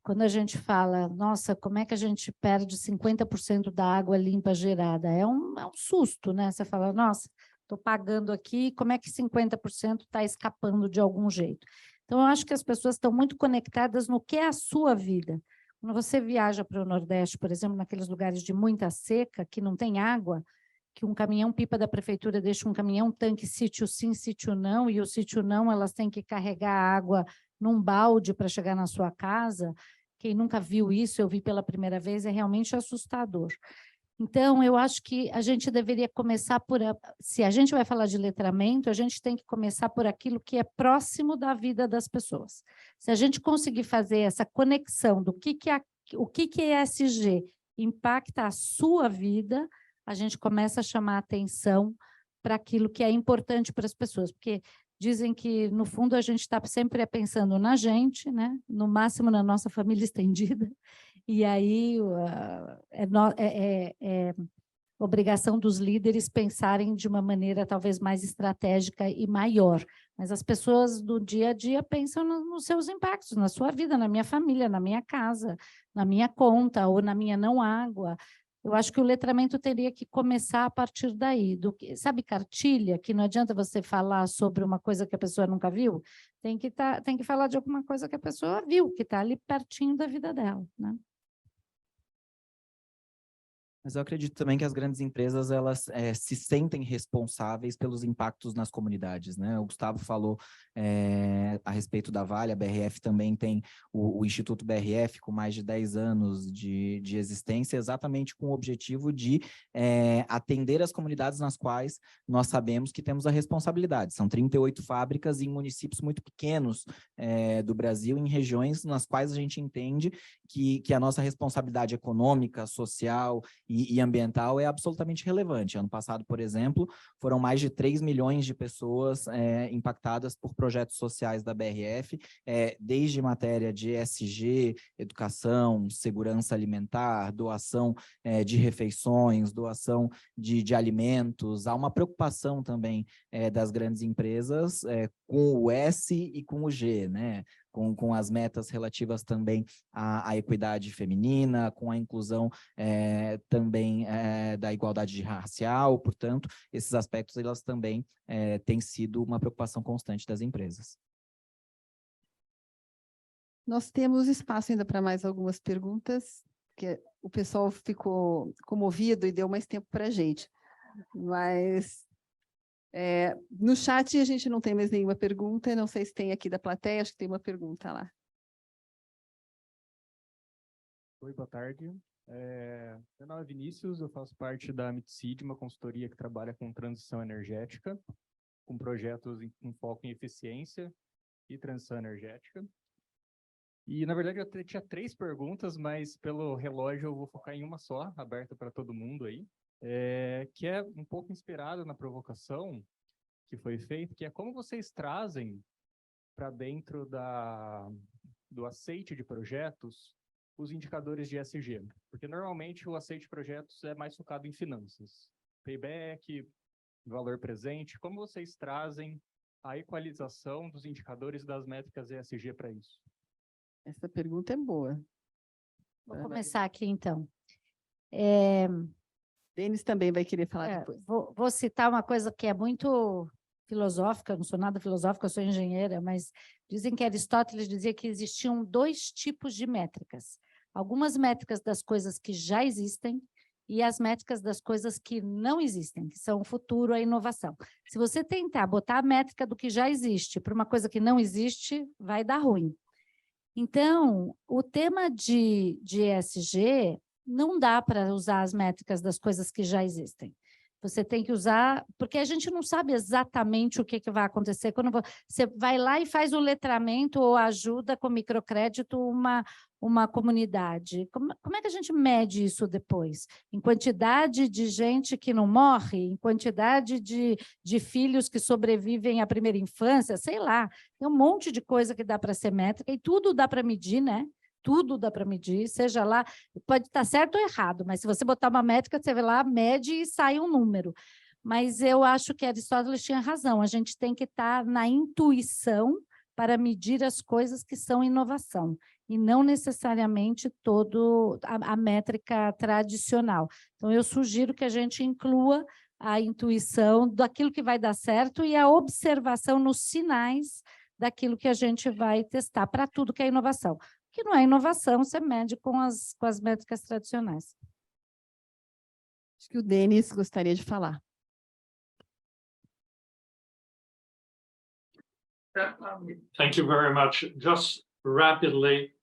Quando a gente fala, nossa, como é que a gente perde 50% da água limpa gerada? É um susto, né? Você fala, nossa, estou pagando aqui, como é que 50% está escapando de algum jeito? Então, eu acho que as pessoas estão muito conectadas no que é a sua vida. Quando você viaja para o Nordeste, por exemplo, naqueles lugares de muita seca, que não tem água, que um caminhão-pipa da prefeitura deixa um caminhão-tanque sítio sim, sítio não, e o sítio não, elas têm que carregar água num balde para chegar na sua casa. Quem nunca viu isso, eu vi pela primeira vez, é realmente assustador. Então, eu acho que a gente deveria começar por... Se a gente vai falar de letramento, a gente tem que começar por aquilo que é próximo da vida das pessoas. Se a gente conseguir fazer essa conexão do que é ESG impacta a sua vida, a gente começa a chamar a atenção para aquilo que é importante para as pessoas, porque dizem que, no fundo, a gente está sempre pensando na gente, né? No máximo na nossa família estendida, e aí é obrigação dos líderes pensarem de uma maneira talvez mais estratégica e maior, mas as pessoas do dia a dia pensam nos seus impactos, na sua vida, na minha família, na minha casa, na minha conta ou na minha não água. Eu acho que o letramento teria que começar a partir daí. Sabe cartilha? Que não adianta você falar sobre uma coisa que a pessoa nunca viu. Tem que falar de alguma coisa que a pessoa viu, que está ali pertinho da vida dela, né? Mas eu acredito também que as grandes empresas, elas se sentem responsáveis pelos impactos nas comunidades, né? O Gustavo falou a respeito da Vale, a BRF também tem o Instituto BRF com mais de 10 anos de existência, exatamente com o objetivo de atender as comunidades nas quais nós sabemos que temos a responsabilidade. São 38 fábricas em municípios muito pequenos do Brasil, em regiões nas quais a gente entende que a nossa responsabilidade econômica, social e ambiental é absolutamente relevante. Ano passado, por exemplo, foram mais de 3 milhões de pessoas impactadas por projetos sociais da BRF, desde matéria de ESG, educação, segurança alimentar, doação de refeições, doação de alimentos. Há uma preocupação também das grandes empresas com o S e com o G, né? Com as metas relativas também à equidade feminina, com a inclusão também da igualdade racial. Portanto, esses aspectos elas também têm sido uma preocupação constante das empresas. Nós temos espaço ainda para mais algumas perguntas, porque o pessoal ficou comovido e deu mais tempo para a gente. Mas no chat a gente não tem mais nenhuma pergunta, não sei se tem aqui da plateia, acho que tem uma pergunta lá. Oi, boa tarde. Meu nome é Vinícius, eu faço parte da Mitseed, uma consultoria que trabalha com transição energética, com projetos com foco em eficiência e transição energética. E, na verdade, eu tinha 3 perguntas, mas pelo relógio eu vou focar em uma só, aberta para todo mundo aí, que é um pouco inspirado na provocação que foi feita, que é como vocês trazem para dentro do aceite de projetos os indicadores de ESG, porque normalmente o aceite de projetos é mais focado em finanças, payback, valor presente. Como vocês trazem a equalização dos indicadores das métricas ESG para isso? Essa pergunta é boa. Vou começar aqui, então. Denis também vai querer falar depois. Vou citar uma coisa que é muito filosófica, não sou nada filosófica, eu sou engenheira, mas dizem que Aristóteles dizia que existiam 2 tipos de métricas. Algumas métricas das coisas que já existem e as métricas das coisas que não existem, que são o futuro, a inovação. Se você tentar botar a métrica do que já existe para uma coisa que não existe, vai dar ruim. Então, o tema de ESG não dá para usar as métricas das coisas que já existem. Você tem que usar, porque a gente não sabe exatamente o que vai acontecer. Quando você vai lá e faz o letramento ou ajuda com microcrédito uma comunidade. Como é que a gente mede isso depois? Em quantidade de gente que não morre, em quantidade de filhos que sobrevivem à primeira infância, sei lá. Tem um monte de coisa que dá para ser métrica e tudo dá para medir, né? Tudo dá para medir, seja lá, pode estar certo ou errado, mas se você botar uma métrica, você vê lá, mede e sai um número. Mas eu acho que Aristóteles tinha razão, a gente tem que estar na intuição para medir as coisas que são inovação, e não necessariamente a métrica tradicional. Então, eu sugiro que a gente inclua a intuição daquilo que vai dar certo e a observação nos sinais daquilo que a gente vai testar para tudo que é inovação. Que não é inovação, você mede com as métricas tradicionais. Acho que o Denis gostaria de falar. Thank you very much. Just rapidly,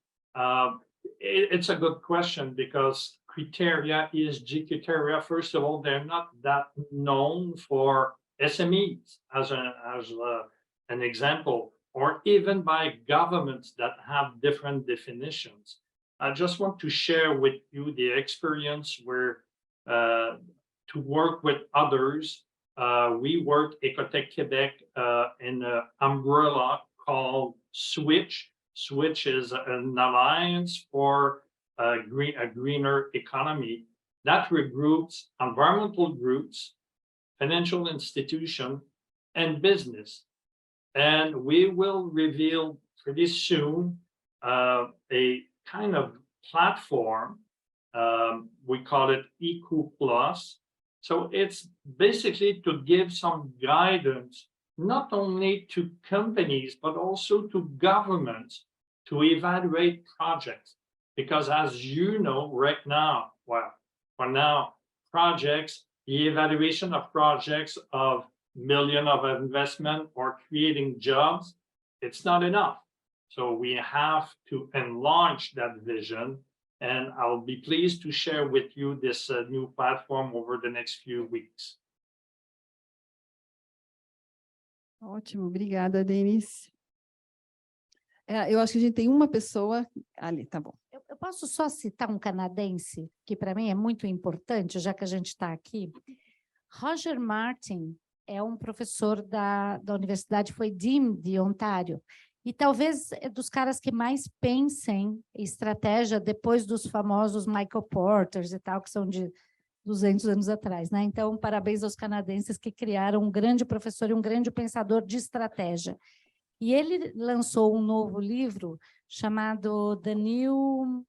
it's a good question because criteria, ESG criteria, first of all, they're not that known for SMEs as an example, or even by governments that have different definitions. I just want to share with you the experience where to work with others. We work Ecotech Quebec in an umbrella called Switch. Switch is an alliance for a greener economy that regroups environmental groups, financial institutions, and business. And we will reveal pretty soon a kind of platform. We call it EQ Plus. So it's basically to give some guidance, not only to companies, but also to governments to evaluate projects. Because as you know, right now, well, for now, projects, the evaluation of projects of million of investment or creating jobs, it's not enough. So we have to enlarge that vision, and I'll be pleased to share with you this new platform over the next few weeks. Ótimo, obrigada, Denis. Eu acho que a gente tem uma pessoa ali, tá bom. Eu Eu posso só citar um canadense, que para mim é muito importante, já que a gente está aqui. Roger Martin é um professor da universidade, foi Dean de Ontário, e talvez é dos caras que mais pensem em estratégia depois dos famosos Michael Porters e tal, que são de 200 anos atrás, né? Então, parabéns aos canadenses que criaram um grande professor e um grande pensador de estratégia. E ele lançou um novo livro chamado The New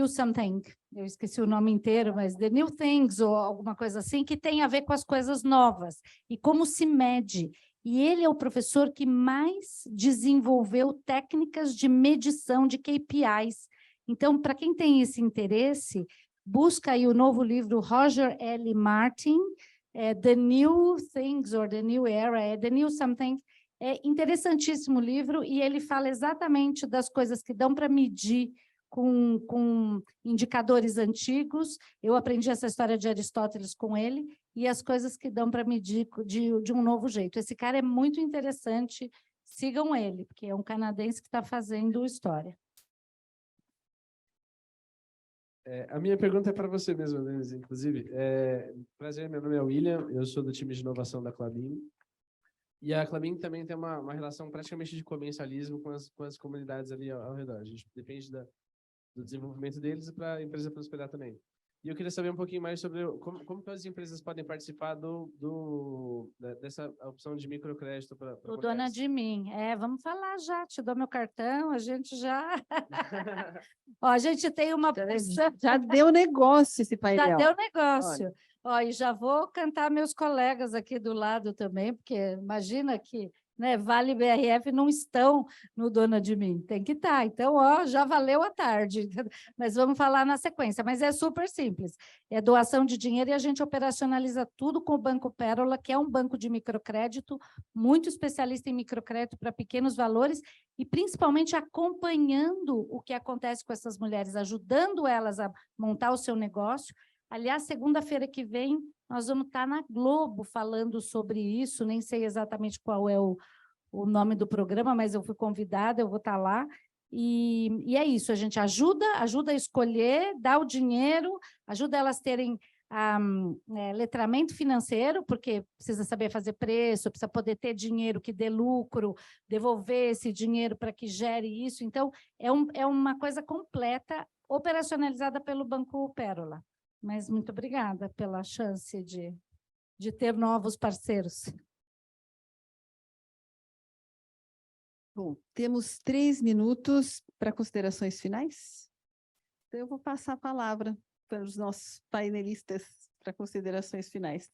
Something, eu esqueci o nome inteiro, mas The New Things, ou alguma coisa assim, que tem a ver com as coisas novas e como se mede. E ele é o professor que mais desenvolveu técnicas de medição de KPIs. Então, para quem tem esse interesse, busca aí o novo livro Roger L. Martin, The New Things, or The New Era, The New Something. É interessantíssimo o livro, e ele fala exatamente das coisas que dão para medir com indicadores antigos. Eu aprendi essa história de Aristóteles com ele, e as coisas que dão para medir de um novo jeito. Esse cara é muito interessante, sigam ele, porque é um canadense que está fazendo história. A minha pergunta é para você mesmo, Denise, inclusive. Prazer, meu nome é William, eu sou do time de inovação da Klabin. E a Klabin também tem uma relação praticamente de comencialismo com as comunidades ali ao redor. A gente depende do desenvolvimento deles para a empresa prosperar também. E eu queria saber um pouquinho mais sobre como que as empresas podem participar dessa opção de microcrédito para O Dona de Mim. Vamos falar já, te dou meu cartão, a gente já... Ó, a gente tem uma... Já deu negócio esse painel. Já deu negócio. Ó, e já vou cantar meus colegas aqui do lado também, porque imagina que, né, Vale e BRF não estão no Dona de Mim, tem que estar. Então, ó, já valeu a tarde, mas vamos falar na sequência. Mas é super simples, é doação de dinheiro e a gente operacionaliza tudo com o Banco Pérola, que é um banco de microcrédito, muito especialista em microcrédito para pequenos valores, e principalmente acompanhando o que acontece com essas mulheres, ajudando elas a montar o seu negócio. Aliás, segunda-feira que vem, nós vamos estar na Globo falando sobre isso, nem sei exatamente qual é o nome do programa, mas eu fui convidada, eu vou estar lá. E é isso, a gente ajuda a escolher, dá o dinheiro, ajuda elas a terem letramento financeiro, porque precisa saber fazer preço, precisa poder ter dinheiro que dê lucro, devolver esse dinheiro para que gere isso. Então, é uma coisa completa, operacionalizada pelo Banco Pérola. Mas muito obrigada pela chance de ter novos parceiros. Bom, temos 3 minutos para considerações finais. Então, eu vou passar a palavra para os nossos painelistas para considerações finais.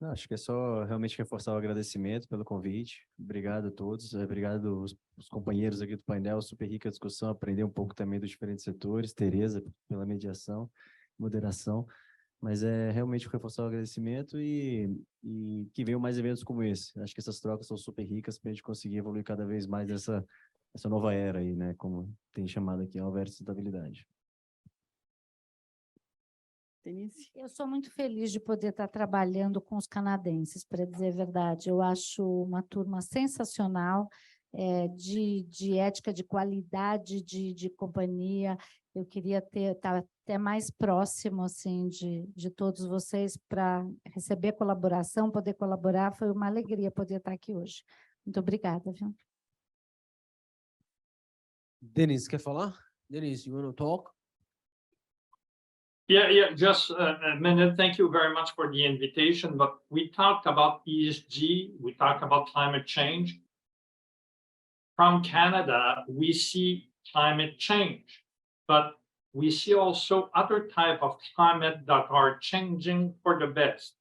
Não, acho que é só realmente reforçar o agradecimento pelo convite. Obrigado a todos, obrigado aos companheiros aqui do painel, super rica a discussão, aprender um pouco também dos diferentes setores, Tereza pela mediação, moderação, mas é realmente reforçar o agradecimento e que venham mais eventos como esse. Acho que essas trocas são super ricas para a gente conseguir evoluir cada vez mais essa nova era aí, né, como tem chamado aqui, a nova era de sustentabilidade. Denise? Eu sou muito feliz de poder estar trabalhando com os canadenses, para dizer a verdade. Eu acho uma turma sensacional, de ética, de qualidade, de companhia. Eu queria estar até mais próximo assim, de todos vocês para receber colaboração, poder colaborar. Foi uma alegria poder estar aqui hoje. Muito obrigada, viu? Denise, quer falar? Denise, you want to talk? Yeah, just a minute. Thank you very much for the invitation. But we talked about ESG, we talked about climate change. From Canada, we see climate change, but we see also other type of climate that are changing for the best.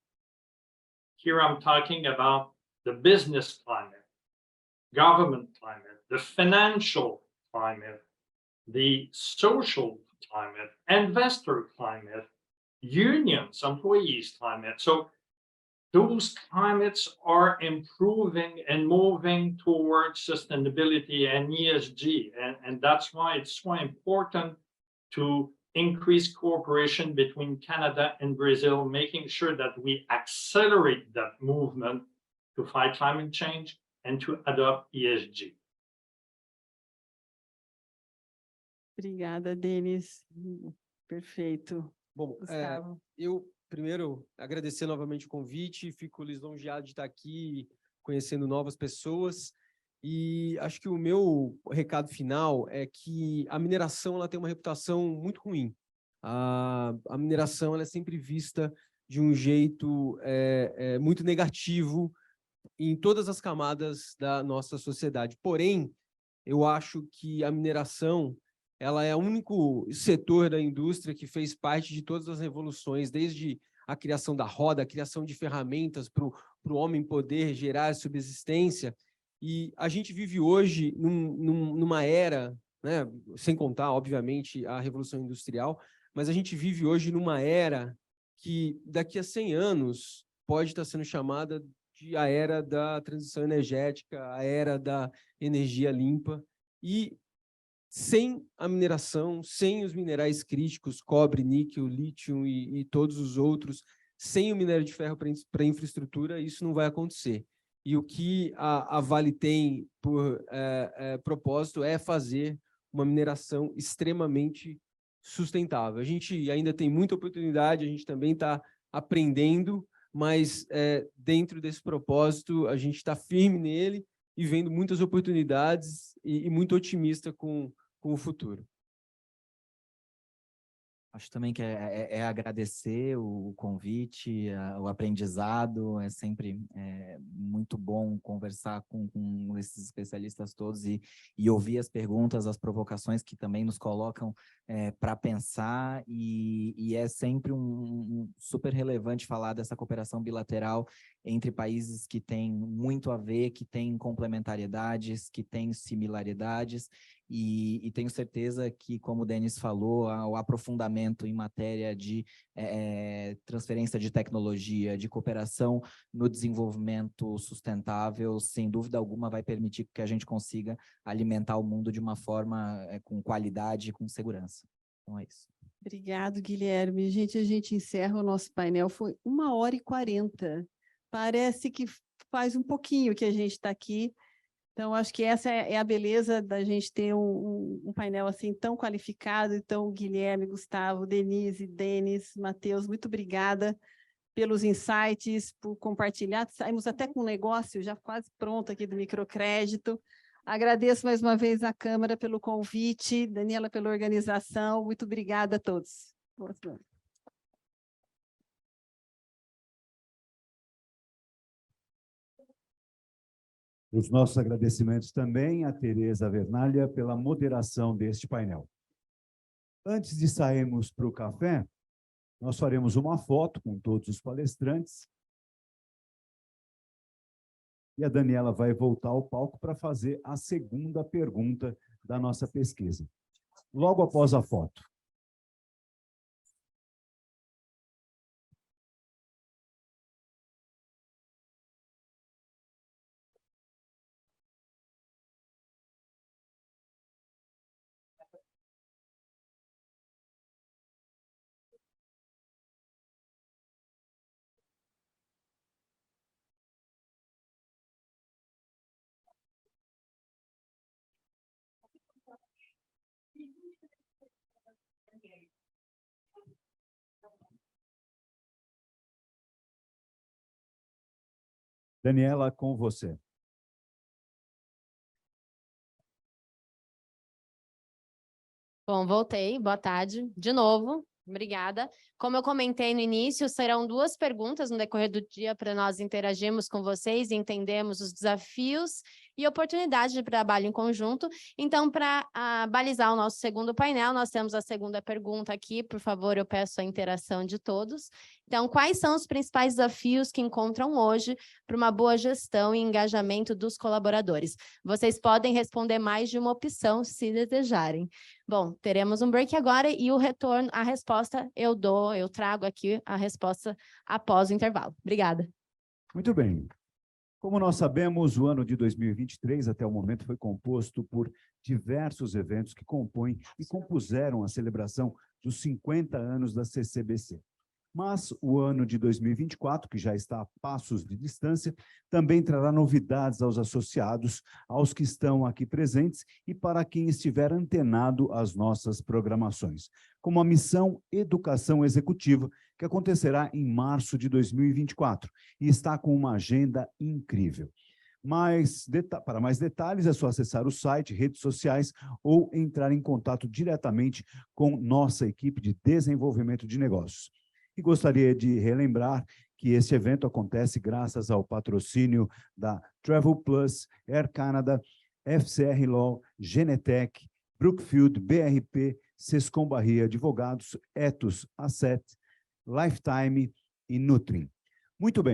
Here I'm talking about the business climate, government climate, the financial climate, the social climate, investor climate, unions, employees climate. So those climates are improving and moving towards sustainability and ESG. And that's why it's so important to increase cooperation between Canada and Brazil, making sure that we accelerate that movement to fight climate change and to adopt ESG. Obrigada, Denis. Perfeito. Bom, Gustavo. eu primeiro agradecer novamente o convite, fico lisonjeado de estar aqui conhecendo novas pessoas e acho que o meu recado final é que a mineração ela tem uma reputação muito ruim. A mineração ela é sempre vista de um jeito muito negativo em todas as camadas da nossa sociedade. Porém, eu acho que a mineração ela é o único setor da indústria que fez parte de todas as revoluções, desde a criação da roda, a criação de ferramentas para o homem poder gerar subsistência. E a gente vive hoje numa era, né, sem contar, obviamente, a Revolução Industrial, mas a gente vive hoje numa era que daqui a 100 anos pode estar sendo chamada de a era da transição energética, a era da energia limpa, e sem a mineração, sem os minerais críticos, cobre, níquel, lítio e todos os outros, sem o minério de ferro para infraestrutura, isso não vai acontecer. E o que a Vale tem por propósito é fazer uma mineração extremamente sustentável. A gente ainda tem muita oportunidade, a gente também está aprendendo, mas dentro desse propósito, a gente está firme nele e vendo muitas oportunidades e muito otimista com o futuro. Acho também que é agradecer o convite, o aprendizado, é sempre muito bom conversar com esses especialistas todos e ouvir as perguntas, as provocações que também nos colocam para pensar e é sempre super relevante falar dessa cooperação bilateral entre países que têm muito a ver, que têm complementariedades, que têm similaridades e tenho certeza que, como o Denis falou, o aprofundamento em matéria de transferência de tecnologia, de cooperação no desenvolvimento sustentável, sem dúvida alguma vai permitir que a gente consiga alimentar o mundo de uma forma com qualidade e com segurança. Então é isso. Obrigado, Guilherme. Gente, a gente encerra o nosso painel, foi 1h40. Parece que faz um pouquinho que a gente está aqui. Então, acho que essa é a beleza da gente ter um painel assim tão qualificado. Então, Guilherme, Gustavo, Denise, Denis, Matheus, muito obrigada pelos insights, por compartilhar. Saímos até com um negócio já quase pronto aqui do microcrédito. Agradeço mais uma vez à Câmara pelo convite, Daniela pela organização. Muito obrigada a todos. Boa semana. Os nossos agradecimentos também a Tereza Vernalha pela moderação deste painel. Antes de sairmos para o café, nós faremos uma foto com todos os palestrantes. E a Daniela vai voltar ao palco para fazer a segunda pergunta da nossa pesquisa. Logo após a foto. Daniela, com você. Bom, voltei. Boa tarde. De novo, obrigada. Como eu comentei no início, serão 2 perguntas no decorrer do dia para nós interagirmos com vocês e entendermos os desafios e oportunidades de trabalho em conjunto. Então, para balizar o nosso segundo painel, nós temos a segunda pergunta aqui. Por favor, eu peço a interação de todos. Então, quais são os principais desafios que encontram hoje para uma boa gestão e engajamento dos colaboradores? Vocês podem responder mais de uma opção, se desejarem. Bom, teremos um break agora e o retorno, a resposta eu trago aqui a resposta após o intervalo. Obrigada. Muito bem. Como nós sabemos, o ano de 2023, até o momento, foi composto por diversos eventos que compõem e compuseram a celebração dos 50 anos da CCBC. Mas o ano de 2024, que já está a passos de distância, também trará novidades aos associados, aos que estão aqui presentes e para quem estiver antenado às nossas programações, como a missão Educação Executiva, que acontecerá em março de 2024 e está com uma agenda incrível. Para mais detalhes, é só acessar o site, redes sociais ou entrar em contato diretamente com nossa equipe de desenvolvimento de negócios. E gostaria de relembrar que este evento acontece graças ao patrocínio da Travel Plus, Air Canada, FCR Law, Genetec, Brookfield, BRP, Sescom Barria Advogados, Etos, Asset, Lifetime e Nutrim. Muito bem.